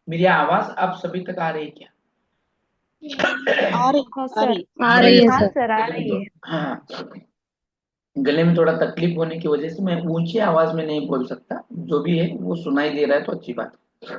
मेरी आवाज आप सभी तक आ रही है क्या? आ रही हाँ आ सर, रही आ रही है हाँ सर। सर, आ रही है। हाँ, गले में थोड़ा तकलीफ होने की वजह से मैं ऊंची आवाज में नहीं बोल सकता, जो भी है वो सुनाई दे रहा है तो अच्छी बात है।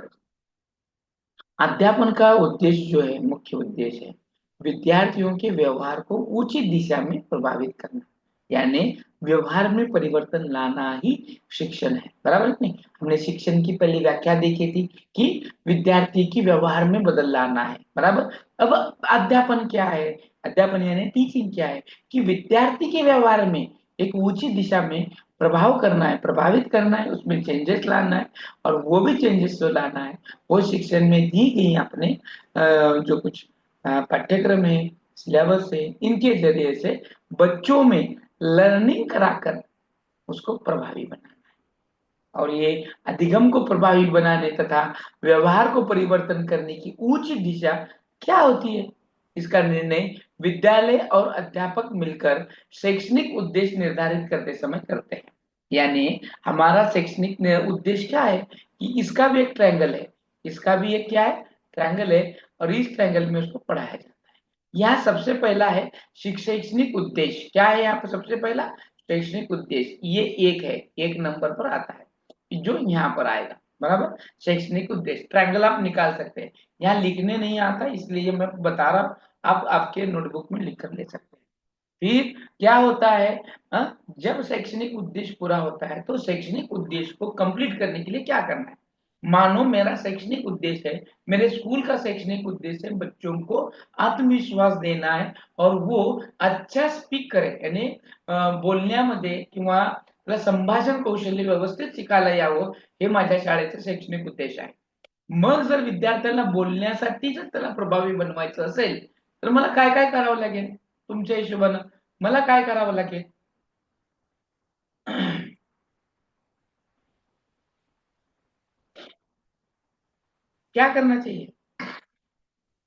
अध्यापन का उद्देश्य जो है, मुख्य उद्देश्य है विद्यार्थियों के व्यवहार को उचित दिशा में प्रभावित करना, यानी व्यवहार में परिवर्तन लाना ही शिक्षण है। बराबर नहीं? हमने शिक्षण की पहली व्याख्या देखी थी कि विद्यार्थी की व्यवहार में बदल लाना है। बराबर। अब अध्यापन क्या है? अध्यापन यानी टीचिंग क्या है कि विद्यार्थी के व्यवहार में एक उचित दिशा में प्रभाव करना है, प्रभावित करना है, उसमें चेंजेस लाना है। और वो भी चेंजेस जो लाना है वो शिक्षण में दी गई अपने जो कुछ पाठ्यक्रम है, सिलेबस है, इनके जरिए से बच्चों में लर्निंग कराकर उसको प्रभावी बनाना है। और ये अधिगम को प्रभावी बनाने तथा व्यवहार को परिवर्तन करने की उचित दिशा क्या होती है, इसका निर्णय विद्यालय और अध्यापक मिलकर शैक्षणिक उद्देश्य निर्धारित करते समय करते हैं। यानी हमारा शैक्षणिक उद्देश्य क्या है कि इसका भी एक ट्रायंगल है, इसका भी एक क्या है, ट्रायंगल है, और इस ट्रायंगल में उसको पढ़ाया जाता है। यहाँ सबसे पहला है शैक्षणिक उद्देश्य। क्या है यहाँ पर सबसे पहला? शैक्षणिक उद्देश्य। ये एक है, एक नंबर पर आता है जो यहाँ पर आएगा। बराबर। शैक्षणिक उद्देश्य ट्रायंगल आप निकाल सकते हैं, यहाँ लिखने नहीं आता इसलिए मैं बता रहा हूँ, आप आपके नोटबुक में लिख कर ले सकते हैं। फिर क्या होता है, जब शैक्षणिक उद्देश्य पूरा होता है तो शैक्षणिक उद्देश्य को कंप्लीट करने के लिए क्या करना है। मानो मेरा शैक्षणिक उद्देश्य है, मेरे स्कूल का शैक्षणिक उद्देश्य है बच्चों को आत्मविश्वास देना है और वो अच्छा स्पीक करे, यानी बोलण्यामध्ये किंवा त्याला संभाषण कौशल्य व्यवस्थित शिकायला यावं, हे माझ्या शाळेचं शैक्षणिक उद्देश आहे। मग जर विद्यार्थ्यांना बोलण्यासाठी जर त्याला प्रभावी बनवायचं असेल तर मला काय काय करावं लागेल तुमच्या हिशोबानं? मला काय करावं लागेल? क्या करना चाहिए?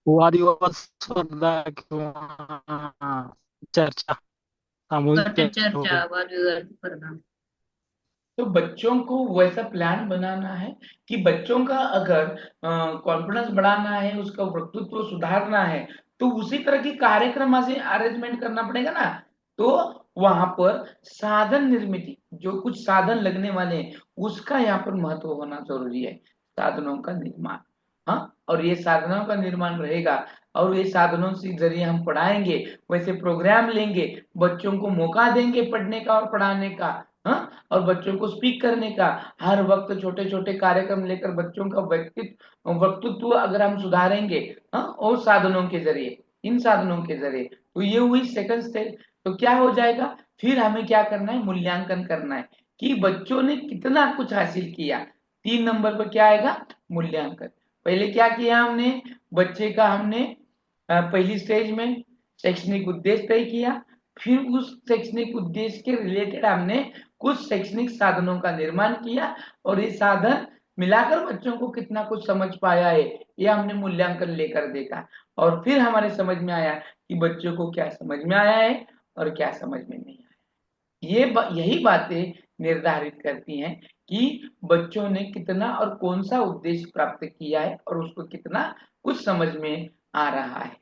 वादविवाद स्पर्धा किंवा चर्चा, सामूहिक चर्चा, हो. वादविवाद स्पर्धा। तो बच्चों को वैसा प्लान बनाना है कि बच्चों का अगर कॉन्फिडेंस बढ़ाना है, उसका वक्तृत्व सुधारना है, तो उसी तरह की कार्यक्रम से अरेंजमेंट करना पड़ेगा ना। तो वहां पर साधन निर्मित, जो कुछ साधन लगने वाले हैं उसका यहाँ पर महत्व होना जरूरी है, साधनों का निर्माण। हाँ, और ये साधनों का निर्माण रहेगा और ये साधनों से जरिए हम पढ़ाएंगे, वैसे प्रोग्राम लेंगे, बच्चों को मौका देंगे पढ़ने का और पढ़ाने का। हाँ, और बच्चों को स्पीक करने का, हर वक्त छोटे छोटे कार्यक्रम लेकर बच्चों का वक्तृत्व अगर हम सुधारेंगे, हाँ, और साधनों के जरिए, इन साधनों के जरिए, तो ये हुई सेकंड स्टेज। तो क्या हो जाएगा, फिर हमें क्या करना है, मूल्यांकन करना है कि बच्चों ने कितना कुछ हासिल किया। 3 नंबर पर क्या आएगा, मूल्यांकन। पहले क्या किया हमने, बच्चे का हमने पहली स्टेज में शैक्षणिक उद्देश्य तय किया, फिर उस शैक्षणिक उद्देश्य के रिलेटेड हमने कुछ शैक्षणिक साधनों का निर्माण किया और ये साधन मिलाकर बच्चों को कितना कुछ समझ पाया है, ये हमने मूल्यांकन लेकर देखा। और फिर हमारे समझ में आया कि बच्चों को क्या समझ में आया है और क्या समझ में नहीं आया। यही बातें निर्धारित करती हैं कि बच्चों ने कितना और कौन सा उद्देश्य प्राप्त किया है और उसको कितना कुछ समझ में आ रहा है।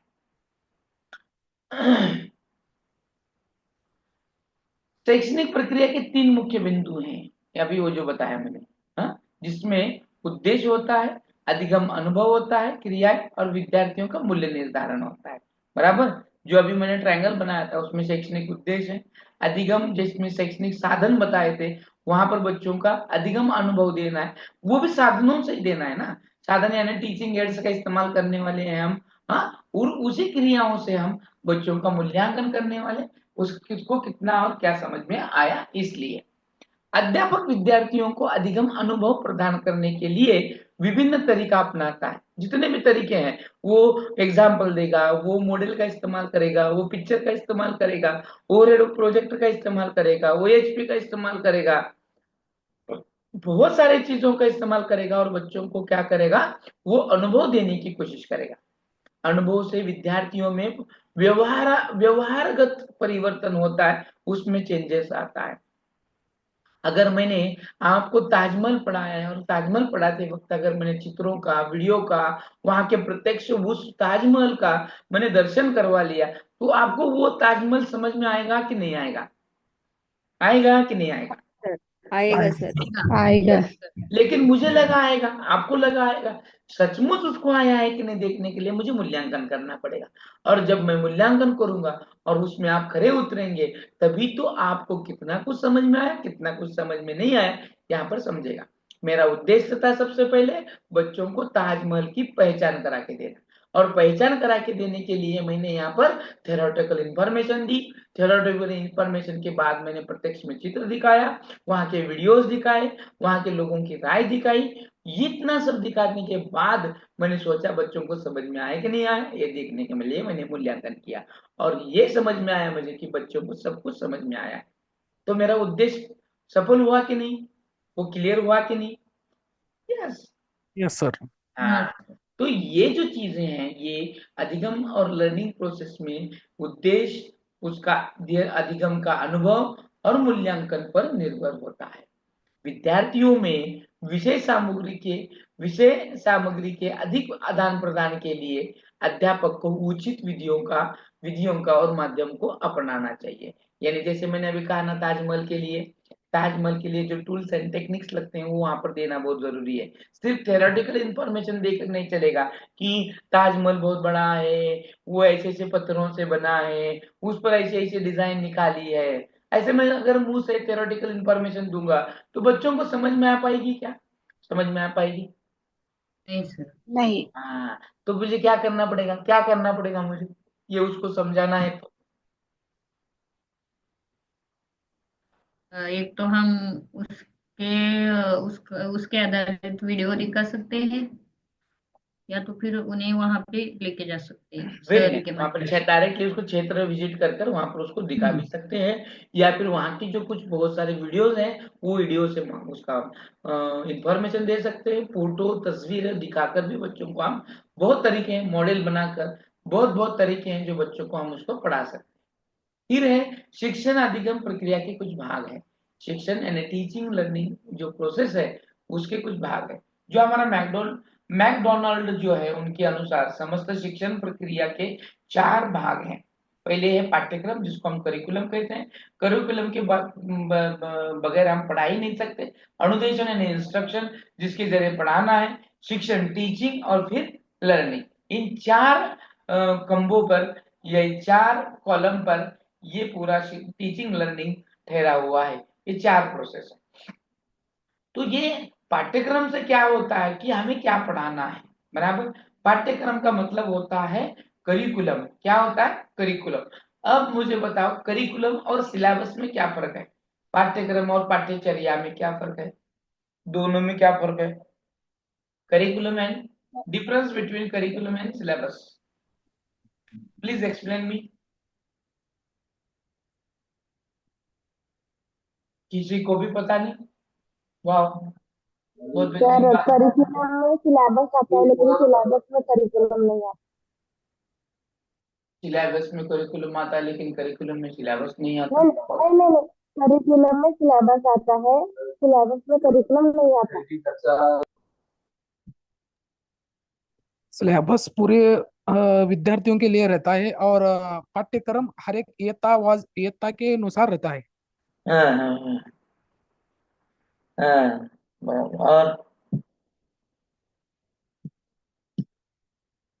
शैक्षणिक प्रक्रिया के 3 मुख्य बिंदु हैं, अभी वो जो बताया मैंने, हाँ, जिसमें उद्देश्य होता है, अधिगम अनुभव होता है, क्रियाएं और विद्यार्थियों का मूल्य निर्धारण होता है। बराबर, जो अभी मैंने ट्रायंगल बनाया था उसमें शैक्षणिक उद्देश्य है, अधिगम जिसमें शैक्षणिक साधन बताए थे, वहां पर बच्चों का अधिगम अनुभव देना है, वो भी साधनों से ही देना है ना। साधन यानी टीचिंग एड्स का इस्तेमाल करने वाले हैं हम, हाँ, और उसी क्रियाओं से हम बच्चों का मूल्यांकन करने वाले, उसको कितना और क्या समझ में आया। इसलिए अध्यापक विद्यार्थियों को अधिगम अनुभव प्रदान करने के लिए विभिन्न तरीका अपनाता है। जितने भी तरीके हैं, वो एग्जाम्पल देगा, वो मॉडल का इस्तेमाल करेगा, वो पिक्चर का इस्तेमाल करेगा, ओवरहेड प्रोजेक्टर का इस्तेमाल करेगा, वो एचपी का इस्तेमाल करेगा, बहुत सारी चीजों का इस्तेमाल करेगा और बच्चों को क्या करेगा, वो अनुभव देने की कोशिश करेगा। अनुभव से विद्यार्थियों में व्यवहारगत परिवर्तन होता है, उसमें चेंजेस आता है। अगर मैंने आपको ताजमहल पढ़ाया है और ताजमहल पढ़ाते वक्त अगर मैंने चित्रों का, वीडियो का, वहां के प्रत्यक्ष उस ताजमहल का मैंने दर्शन करवा लिया, तो आपको वो ताजमहल समझ में आएगा कि नहीं आएगा, आएगा कि नहीं आएगा, आएगा सर। आएगा। लेकिन मुझे लगा आएगा, आपको लगा आएगा, सचमुच उसको आया है कि नहीं देखने के लिए मुझे मूल्यांकन करना पड़ेगा। और जब मैं मूल्यांकन करूंगा और उसमें आप खरे उतरेंगे, तभी तो आपको कितना कुछ समझ में आया, कितना कुछ समझ में नहीं आया, यहाँ पर समझेगा। मेरा उद्देश्य था सबसे पहले बच्चों को ताजमहल की पहचान करा के देना, और पहचान करा के देने के लिए मैंने यहाँ पर थ्योरेटिकल इंफॉर्मेशन दी। थ्योरेटिकल इंफॉर्मेशन के बाद मैंने प्रत्यक्ष में चित्र दिखाया, वहां के वीडियोस दिखाए, वहां के लोगों की राय दिखाई। इतना सब दिखाने के बाद मैंने सोचा बच्चों को समझ में आया कि नहीं आया, ये देखने के लिए मैंने मूल्यांकन किया और ये समझ में आया मुझे कि बच्चों को सब कुछ समझ में आया। तो मेरा उद्देश्य सफल हुआ कि नहीं, वो क्लियर हुआ कि नहीं। यस। Yes sir. हाँ, तो ये जो चीजें हैं, ये अधिगम और लर्निंग प्रोसेस में उद्देश्य, उसका अधिगम का अनुभव और मूल्यांकन पर निर्भर होता है। विद्यार्थियों में विषय सामग्री के अधिक आदान प्रदान के लिए अध्यापक को उचित विधियों का और माध्यम को अपनाना चाहिए। यानी जैसे मैंने अभी कहा ना, ताजमहल के लिए जो टूल्स एंड टेक्निक्स लगते हैं वो वहां पर देना बहुत जरूरी है। सिर्फ थ्योरेटिकल इंफॉर्मेशन देकर नहीं चलेगा कि ताजमहल बहुत बड़ा है, वो ऐसे ऐसे पत्थरों से बना है, उस पर ऐसे ऐसे डिजाइन निकाली है, ऐसे मैं अगर मुंह से थ्योरेटिकल इंफॉर्मेशन दूंगा तो बच्चों को समझ में आ पाएगी क्या, समझ में आ पाएगी। नहीं सर। नहीं। हाँ, तो मुझे क्या करना पड़ेगा, क्या करना पड़ेगा मुझे, ये उसको समझाना है। तो एक तो हम उसके आधारित वीडियो दिखा सकते हैं, या तो फिर उन्हें वहां पे लेके जा सकते हैं सर के वहां पर माध्यम डायरेक्टली उसको क्षेत्र विजिट कर कर वहां पर उसको दिखा भी सकते हैं, या फिर वहां की जो कुछ बहुत सारे वीडियोस हैं वो वीडियो से हम उसका इंफॉर्मेशन दे सकते हैं, फोटो तस्वीर दिखाकर भी बच्चों को हम, बहुत तरीके हैं मॉडल बनाकर, बहुत बहुत तरीके हैं जो बच्चों को हम उसको पढ़ा सकते हैं। फिर है शिक्षण अधिगम प्रक्रिया के कुछ भाग हैं। शिक्षण यानी टीचिंग लर्निंग जो प्रोसेस है उसके कुछ भाग है, जो हमारा मैकडोनाल्ड जो है उनके अनुसार समस्त शिक्षण प्रक्रिया के 4 भाग हैं। पहले है पाठ्यक्रम जिसको हम करिकुलम कहते हैं। करिकुलम के बगैर हम पढ़ा ही नहीं सकते। अनुदेशन यानी इंस्ट्रक्शन जिसके जरिए पढ़ाना है। शिक्षण टीचिंग और फिर लर्निंग। इन चार कंबों पर, ये चार कॉलम पर ये पूरा टीचिंग लर्निंग ठहरा हुआ है। ये चार प्रोसेस है। तो ये पाठ्यक्रम से क्या होता है कि हमें क्या पढ़ाना है, बराबर। पाठ्यक्रम का मतलब होता है करिकुलम। क्या होता है? करिकुलम। अब मुझे बताओ करिकुलम और सिलेबस में क्या फर्क है? पाठ्यक्रम और पाठ्यचर्या में क्या फर्क है? दोनों में क्या फर्क है? Curriculum and difference between curriculum and syllabus, please explain me. किसी को भी पता नहीं? वाह, बहुत बेहतरीन सर बात। करिकुलम में सिलेबस आता है लेकिन सिलेबस में करिकुलम नहीं आता। सिलेबस में करिकुलम आता है लेकिन करिकुलम में सिलेबस नहीं आता। नहीं नहीं नहीं नहीं, करिकुलम में सिलेबस आता है, सिलेबस में करिकुलम नहीं आता। सिलेबस पूरे विद्यार्थियों के लिए रहता है और पाठ्यक्रम हर एक इयत्ता के अनुसार रहता है। हाँ हाँ हाँ हाँ, बराबर। और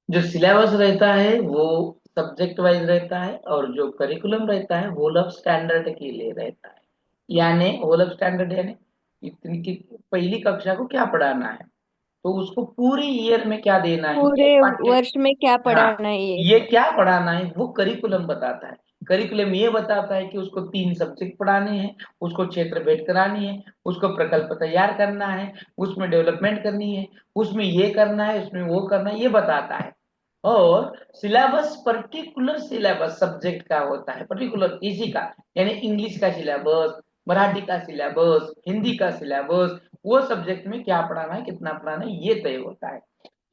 जो सिलेबस रहता है वो सब्जेक्ट वाइज रहता है, और जो करिकुलम रहता है वो होल ऑफ स्टैंडर्ड के लिए रहता है। यानी होल ऑफ स्टैंडर्ड यानी इतनी की पहली कक्षा को क्या पढ़ाना है, तो उसको पूरे ईयर में क्या देना है, ये पूरे पाठ्य। वर्ष में क्या हाँ, पढ़ाना है ये। ये क्या पढ़ाना है वो करिकुलम बताता है। करिकुलम ये बताता है कि उसको 3 सब्जेक्ट पढ़ाने हैं, उसको क्षेत्र भेद करानी है, उसको प्रकल्प तैयार करना है, उसमें डेवलपमेंट करनी है, उसमें ये करना है, उसमें वो करना है, ये बताता है। और सिलेबस पर्टिकुलर सिलेबस सब्जेक्ट का होता है, पर्टिकुलर इसी का, यानी इंग्लिश का सिलेबस, मराठी का सिलेबस, हिंदी का सिलेबस, वो सब्जेक्ट में क्या पढ़ाना है, कितना पढ़ाना है, ये तय होता है।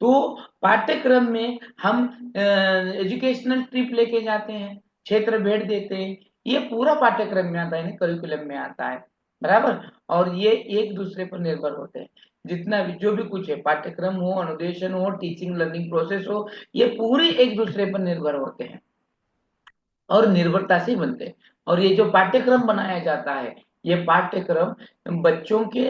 तो पाठ्यक्रम में हम एजुकेशनल ट्रिप लेके जाते हैं, क्षेत्र भेद देते हैं, ये पूरा पाठ्यक्रम में आता है, करिकुलम में आता है, बराबर। और ये एक दूसरे पर निर्भर होते हैं। जितना भी जो भी कुछ है, पाठ्यक्रम हो, अनुदेशन हो, टीचिंग लर्निंग प्रोसेस हो, ये पूरी एक दूसरे पर निर्भर होते हैं और निर्भरता से बनते हैं। और ये जो पाठ्यक्रम बनाया जाता है, ये पाठ्यक्रम बच्चों के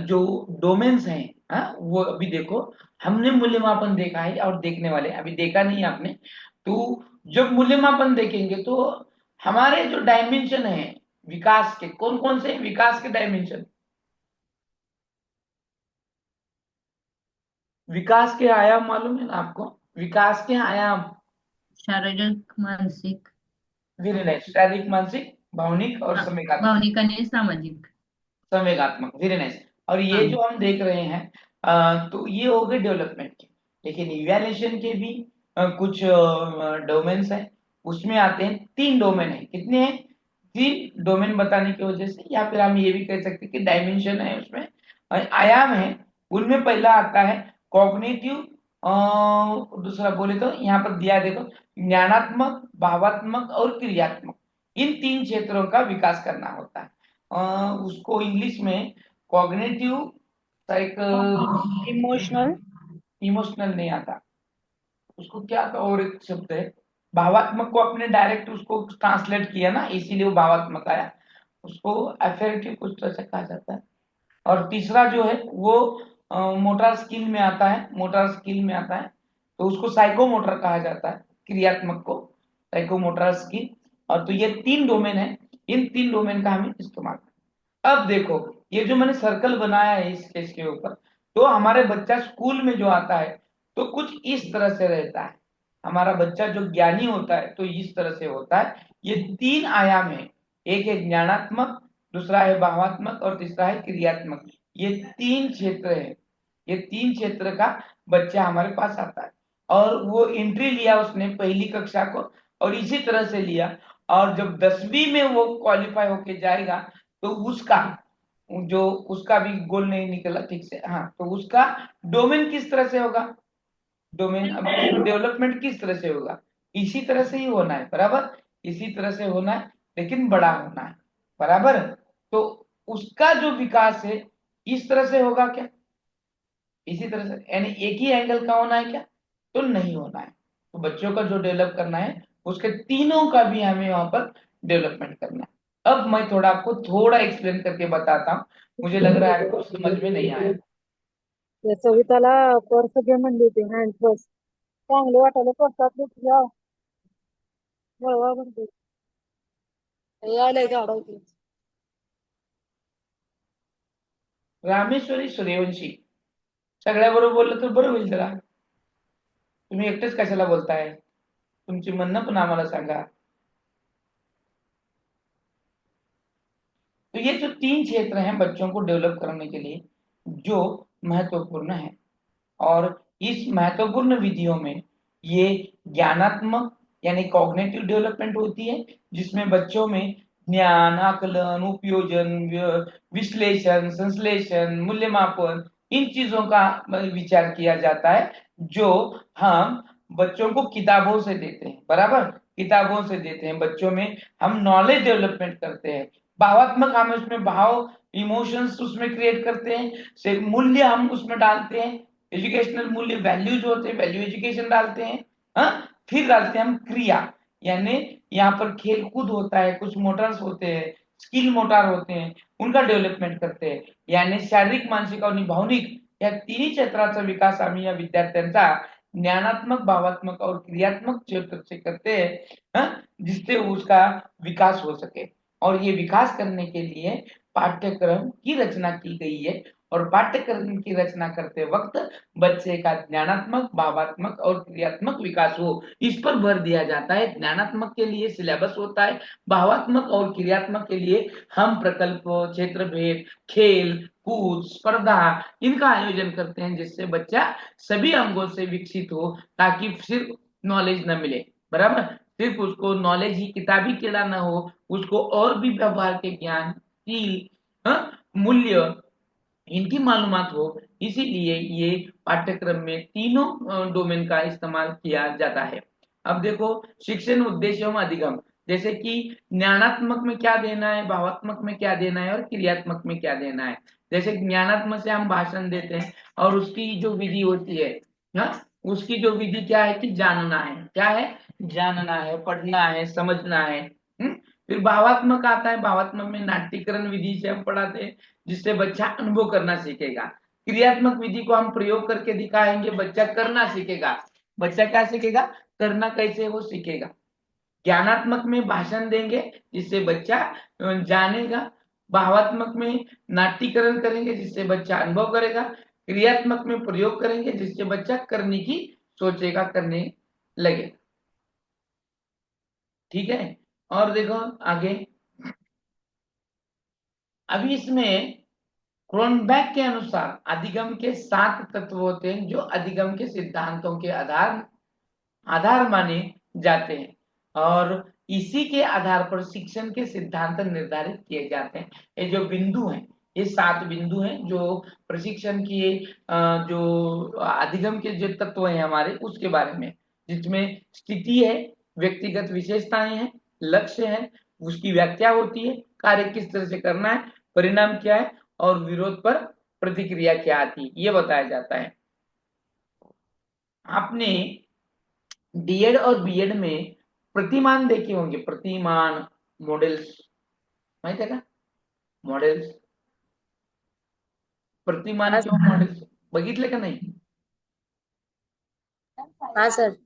जो डोमेन्स हैं, हाँ, वो अभी देखो, हमने मूल्यमापन देखा है और देखने वाले, अभी देखा नहीं आपने। तो जब मूल्यमापन देखेंगे तो हमारे जो डायमेंशन है विकास के, कौन कौन से विकास के डायमेंशन, विकास के आयाम मालूम है ना आपको? विकास के आयाम, शारीरिक, मानसिक, वेरी नाइस, शारीरिक, मानसिक, भावनिक और संवेगात्मक। भावनिक आणि सामाजिक। संवेगात्मक, वेरी नाइस। और ये हाँ। जो हम देख रहे हैं तो ये हो गए डेवलपमेंट के। लेकिन इवैल्यूएशन के भी कुछ डोमेन्स हैं, उसमें आते हैं 3 डोमेन है। कितने हैं? 3 डोमेन बताने की वजह से, या फिर हम ये भी कह सकते हैं कि डायमेंशन है उसमें, आयाम है। उनमें पहला आता है कॉग्निटिव, दूसरा बोले तो यहाँ पर दिया है देखो, ज्ञानात्मक, भावात्मक और क्रियात्मक। इन 3 क्षेत्रों का विकास करना होता है। उसको इंग्लिश में कॉग्निटिव, लाइक इमोशनल, इमोशनल नहीं आता, उसको क्या था, और एक शब्द है भावात्मक को अपने डायरेक्ट उसको ट्रांसलेट किया ना, इसीलिए वो भावात्मक आया। उसको अफेक्टिव कुछ तो ऐसा कहा जाता है। और तीसरा जो है वो मोटर स्किल में आता है, मोटर स्किल में आता है, तो उसको साइकोमोटर कहा जाता है, क्रियात्मक को साइकोमोटर स्किल। और तो ये 3 डोमेन है, इन 3 डोमेन का हमें इस्तेमाल। अब देखो, ये जो मैंने सर्कल बनाया है इस केस के ऊपर, तो हमारे बच्चा स्कूल में जो आता है तो कुछ इस तरह से रहता है। हमारा बच्चा जो ज्ञानी होता है तो इस तरह से होता है। ये 3 आयाम है, एक है ज्ञानात्मक, दूसरा है भावात्मक और तीसरा है क्रियात्मक। ये 3 क्षेत्र है, ये 3 क्षेत्र का बच्चा हमारे पास आता है। और वो एंट्री लिया उसने पहली कक्षा को, और इसी तरह से लिया। और जब 10वीं में वो क्वालिफाई होके जाएगा तो उसका जो, उसका भी गोल नहीं निकला ठीक से, हाँ, तो उसका डोमेन किस तरह से होगा, डोमेन अब डेवलपमेंट किस तरह से होगा, इसी तरह से ही होना है, बराबर। इसी तरह से होना है, लेकिन बड़ा होना है, बराबर। तो उसका जो विकास है इस तरह से होगा क्या, इसी तरह से, यानी एक ही एंगल का होना है क्या, तो नहीं होना है। तो बच्चों का जो डेवलप करना है उसके तीनों का भी हमें वहां पर डेवलपमेंट करना है। अब मैं आपको थोड़ा एक्सप्लेन करके बताता हूँ, मुझे लग रहा है आपको समझ में नहीं आया। सविताला पर्स घे म्हणली होती हँड पर्स चांगले वाटायला पर्सात घ्या वळवा म्हणते आलंय गाडावती रामेश्वरी सूर्यवंशी सगळ्याबरोबर बोललं तर बरं होईल जरा, तुम्ही एकटेच कशाला बोलताय, तुमची म्हणणं पण आम्हाला सांगा। तो ये जो 3 क्षेत्र हैं बच्चों को डेवलप करने के लिए जो महत्वपूर्ण है, और इस महत्वपूर्ण विधियों में ये ज्ञानात्मक यानी कॉग्निटिव डेवलपमेंट होती है, जिसमें बच्चों में ज्ञान, आकलन, उपयोजन, विश्लेषण, संश्लेषण, मूल्यमापन, इन चीजों का विचार किया जाता है, जो हम बच्चों को किताबों से देते हैं। बराबर, किताबों से देते हैं, बच्चों में हम नॉलेज डेवलपमेंट करते हैं, भावात्मक हम उसमें भाव, इमोशंस उसमें क्रिएट करते हैं, से मूल्य हम उसमें डालते हैं, एजुकेशनल मूल्य, वैल्यूज होते हैं, वैल्यू एजुकेशन डालते हैं। फिर डालते हैं हम क्रिया, यानी यहाँ पर खेल कूद होता है, कुछ मोटर्स होते हैं, स्किल मोटार होते हैं, उनका डेव्हलपमेंट करते हैं, यानी शारीरिक, मानसिक आणि भावनिक या तिन्ही क्षेत्राचा विकास आम्ही या विद्यार्थ्यांचा ज्ञानात्मक, भावात्मक और क्रियात्मक क्षेत्र से करते हैं, जिससे उसका विकास हो सके। और ये विकास करने के लिए पाठ्यक्रम की रचना की गई है, और पाठ्यक्रम की रचना करते वक्त बच्चे का ज्ञानात्मक, भावात्मक और क्रियात्मक विकास हो, इस पर भर दिया जाता है। ज्ञानात्मक के लिए सिलेबस होता है, भावात्मक और क्रियात्मक के लिए हम प्रकल्प, क्षेत्र भेद, खेल कूद, स्पर्धा, इनका आयोजन करते हैं, जिससे बच्चा सभी अंगों से विकसित हो, ताकि सिर्फ नॉलेज न मिले। बराबर, सिर्फ उसको नॉलेज ही, किताबी कीड़ा न हो, उसको और भी व्यवहार के ज्ञान, मूल्य, इनकी मालूमात हो, इसीलिए ये पाठ्यक्रम में तीनों डोमेन का इस्तेमाल किया जाता है। अब देखो शिक्षण उद्देश्य एवं अधिगम, जैसे कि ज्ञानात्मक में क्या देना है, भावात्मक में क्या देना है और क्रियात्मक में क्या देना है। जैसे ज्ञानात्मक से हम भाषण देते हैं, और उसकी जो विधि होती है, उसकी जो विधि क्या है कि जानना है, क्या है, जानना है, पढ़ना है, समझना है। फिर भावात्मक आता है, भावात्मक में नाट्यकरण विधि से हम पढ़ाते हैं, जिससे बच्चा अनुभव करना सीखेगा। क्रियात्मक विधि को हम प्रयोग करके दिखाएंगे, बच्चा करना सीखेगा। बच्चा क्या सीखेगा, करना कैसे वो सीखेगा। ज्ञानात्मक में भाषण देंगे, जिससे बच्चा जानेगा। भावात्मक में नाट्यकरण करेंगे, जिससे बच्चा अनुभव करेगा। क्रियात्मक में प्रयोग करेंगे, जिससे बच्चा करने की सोचेगा, करने लगेगा। ठीक है, और देखो आगे, अभी इसमें क्रोनबैक के अनुसार अधिगम के 7 तत्व होते हैं, जो अधिगम के सिद्धांतों के आधार माने जाते हैं, और इसी के आधार पर शिक्षण के सिद्धांत निर्धारित किए जाते हैं। ये जो बिंदु हैं, ये 7 बिंदु हैं, जो प्रशिक्षण की जो अधिगम के जो तत्व हैं हमारे, उसके बारे में, जिसमें स्थिति है, व्यक्तिगत विशेषताएं हैं, लक्ष्य है, उसकी व्याख्या होती है, कार्य किस तरह से करना है, परिणाम क्या है, और विरोध पर प्रतिक्रिया क्या आती है, ये बताया जाता है। आपने डीएड और बीएड में प्रतिमान देखे होंगे, प्रतिमान, मॉडेल्स, माहित आहे का, मॉडेल्स, प्रतिमान किंवा मॉडेल्स बघितले का नाही? हा सर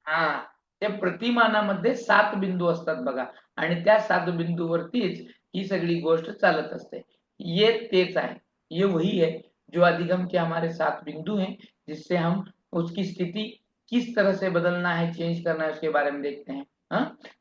हा, त्या प्रतिमानामध्ये 7 बिंदू असतात बघा, आणि त्या 7 बिंदूवरतीच ही सगळी गोष्ट चालत असते। ये तेच आहे, ये वही है जो अधिगम के हमारे 7 बिंदु हैं, जिससे हम उसकी स्थिति किस तरह से बदलना है, चेंज करना है, उसके बारे में देखते हैं।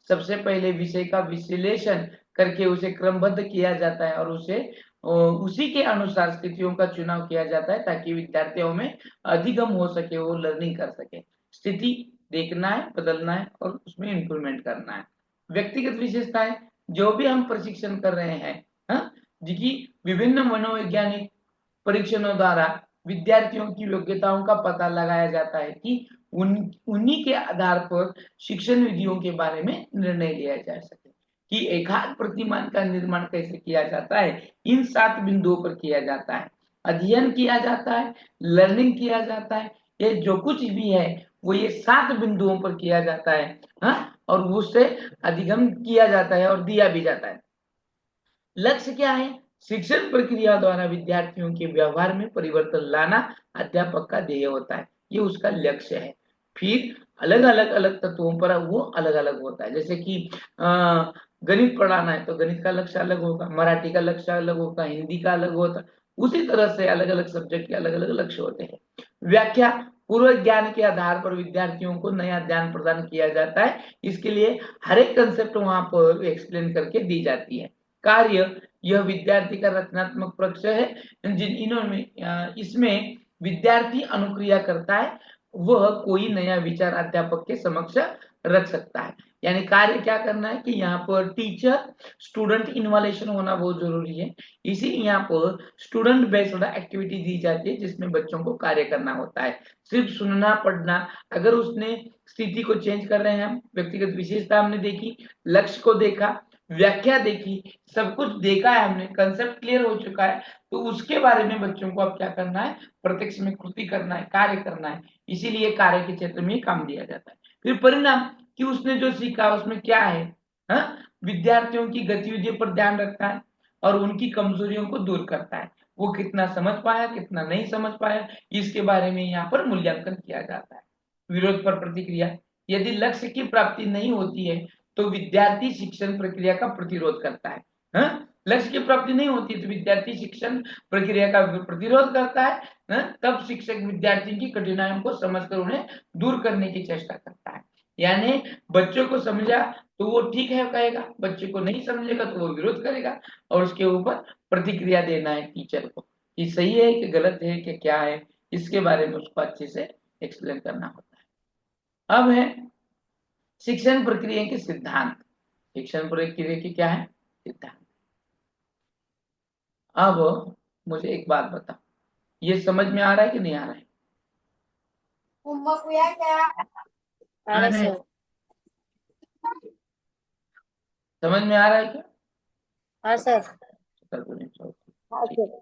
सबसे पहले विषय का विश्लेषण करके उसे क्रमबद्ध किया जाता है, और उसे उसी के अनुसार स्थितियों का चुनाव किया जाता है, ताकि विद्यार्थियों में अधिगम हो सके, वो लर्निंग कर सके। स्थिति देखना है, बदलना है, और उसमें इंप्रूवमेंट करना है। व्यक्तिगत विशेषताएं, जो भी हम प्रशिक्षण कर रहे हैं, जिनकी विभिन्न मनोवैज्ञानिक परीक्षणों द्वारा विद्यार्थियों की योग्यताओं का पता लगाया जाता है, कि उन्हीं के आधार पर शिक्षण विधियों के बारे में निर्णय लिया जा सके, कि एकाध प्रतिमान का निर्माण कैसे किया जाता है, इन 7 बिंदुओं पर किया जाता है। अध्ययन किया जाता है, लर्निंग किया जाता है, ये जो कुछ भी है वो ये 7 बिंदुओं पर किया जाता है। और उससे अधिगम किया जाता है और दिया भी जाता है। लक्ष्य क्या है? शिक्षण प्रक्रिया द्वारा विद्यार्थियों के व्यवहार में परिवर्तन लाना अध्यापक का ध्येय होता है, ये उसका लक्ष्य है। फिर अलग अलग अलग तत्वों पर वो अलग अलग होता है। जैसे कि गणित पढ़ाना है तो गणित का लक्ष्य अलग होगा, मराठी का लक्ष्य अलग होगा, हिंदी का अलग होता। उसी तरह से अलग अलग सब्जेक्ट के अलग अलग लक्ष्य होते हैं। व्याख्या, पूर्व ज्ञान के आधार पर विद्यार्थियों को नया ज्ञान प्रदान किया जाता है। इसके लिए हर एक कंसेप्ट वहां पर एक्सप्लेन करके दी जाती है। कार्य, यह विद्यार्थी का रचनात्मक पक्ष है। इसमें विद्यार्थी अनुक्रिया करता है, वह कोई नया विचार अध्यापक के समक्ष रख सकता है। यानी कार्य क्या करना है कि यहाँ पर टीचर स्टूडेंट इन्वॉल्यूशन होना बहुत जरूरी है। इसीलिए यहाँ पर स्टूडेंट बेस्ड एक्टिविटी दी जाती है जिसमें बच्चों को कार्य करना होता है। सिर्फ सुनना पढ़ना, अगर उसने स्थिति को चेंज कर रहे हैं हम, व्यक्तिगत विशेषता हमने देखी, लक्ष्य को देखा, व्याख्या देखी, सब कुछ देखा है हमने, कंसेप्ट क्लियर हो चुका है, तो उसके बारे में बच्चों को अब क्या करना है? प्रत्यक्ष में कृति करना है, कार्य करना है। इसीलिए कार्य के क्षेत्र में काम दिया जाता है। फिर परिणाम, कि उसने जो सीखा उसमें क्या है, हा? विद्यार्थियों की गतिविधियों पर ध्यान रखता है और उनकी कमजोरियों को दूर करता है। वो कितना समझ पाया, कितना नहीं समझ पाया, इसके बारे में यहाँ पर मूल्यांकन किया जाता है। विरोध पर प्रतिक्रिया, यदि लक्ष्य की प्राप्ति नहीं होती है तो विद्यार्थी शिक्षण प्रक्रिया का प्रतिरोध करता है। हा? लक्ष्य की प्राप्ति नहीं होती तो विद्यार्थी शिक्षण प्रक्रिया का प्रतिरोध करता है। तब शिक्षक विद्यार्थियों की कठिनाइयों को समझकर उन्हें दूर करने की चेष्टा करता है। यानी बच्चों को समझा तो वो ठीक है कहेगा, बच्चे को नहीं समझेगा तो वो विरोध करेगा और उसके ऊपर प्रतिक्रिया देना है टीचर को कि सही है कि गलत है कि क्या है, इसके बारे में उसको अच्छे से एक्सप्लेन करना होता है। अब है शिक्षण प्रक्रिया के सिद्धांत। शिक्षण प्रक्रिया की क्या है? सिद्धांत। अब मुझे एक बात बता, ये समझ में आ रहा है कि नहीं आ रहा है? आ रहा है सर। समझ में आ रहा है क्या? हाँ सर। हाँ सर।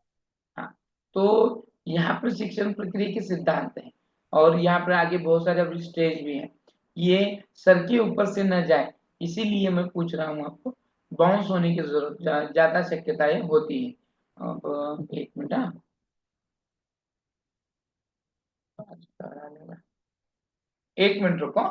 हाँ, तो यहाँ पर शिक्षण प्रक्रिया के सिद्धांत है और यहाँ पर आगे बहुत सारे अभी स्टेज भी है। ये सर के ऊपर से न जाए इसीलिए मैं पूछ रहा हूँ आपको, बाउंस होने की जरूरत ज्यादा शक्यताएं होती है। अब एक मिनट, एक मिनट रुको।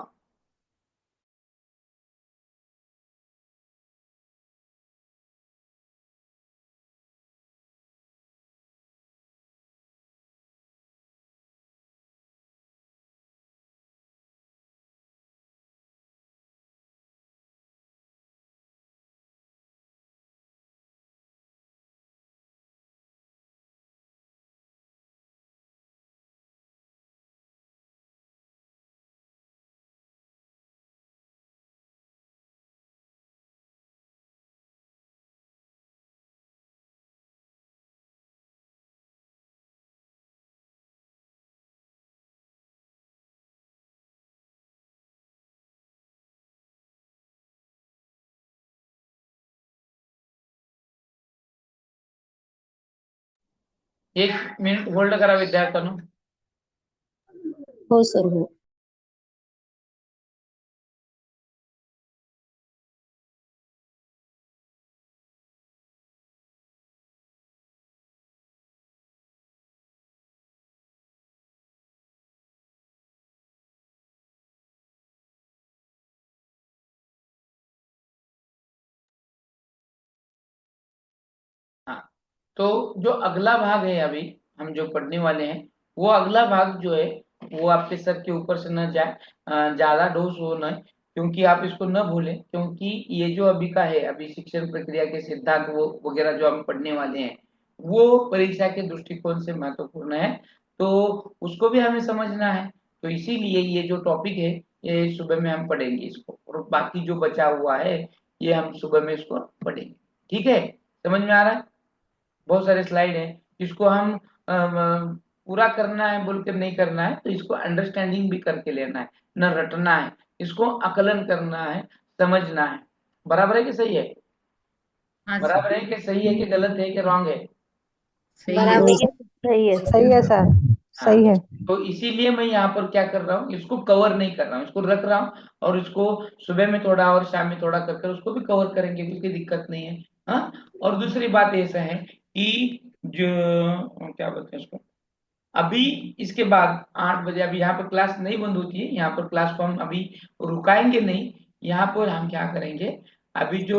एक मिनिट होल्ड करा विद्यार्थ्यांनो। हो सर हो। हाँ, तो जो अगला भाग है अभी हम जो पढ़ने वाले हैं, वो अगला भाग जो है वो आपके सर के ऊपर से न जाए, ज्यादा डोज हो न, क्योंकि आप इसको न भूलें, क्योंकि ये जो अभी का है, अभी शिक्षण प्रक्रिया के सिद्धांत वो वगैरह जो हम पढ़ने वाले हैं वो परीक्षा के दृष्टिकोण से महत्वपूर्ण है, तो उसको भी हमें समझना है। तो इसीलिए ये जो टॉपिक है ये सुबह में हम पढ़ेंगे इसको, और बाकी जो बचा हुआ है ये हम सुबह में इसको पढ़ेंगे। ठीक है, समझ में आ रहा है? बहुत सारे स्लाइड हैं, इसको हम पूरा करना है बोलकर नहीं करना है, तो इसको अंडरस्टैंडिंग भी करके लेना है, न रटना है, इसको आकलन करना है, समझना है। बराबर है कि सही है? हाँ सर, बराबर है कि सही है कि गलत है कि रॉन्ग है? सही है। बराबर है। सही है सही है सर। सही है। तो इसीलिए मैं यहाँ पर क्या कर रहा हूँ, इसको कवर नहीं कर रहा हूँ, इसको रख रहा हूँ और इसको सुबह में थोड़ा और शाम में थोड़ा कर उसको भी कवर करेंगे, कोई दिक्कत नहीं है। हाँ, और दूसरी बात ऐसा है कि जो क्या बोलते हैं उसको, अभी इसके बाद 8 बजे, अभी यहाँ पर क्लास नहीं बंद होती है, यहाँ पर क्लास को हम अभी रुकाएंगे नहीं। यहाँ पर हम क्या करेंगे, अभी जो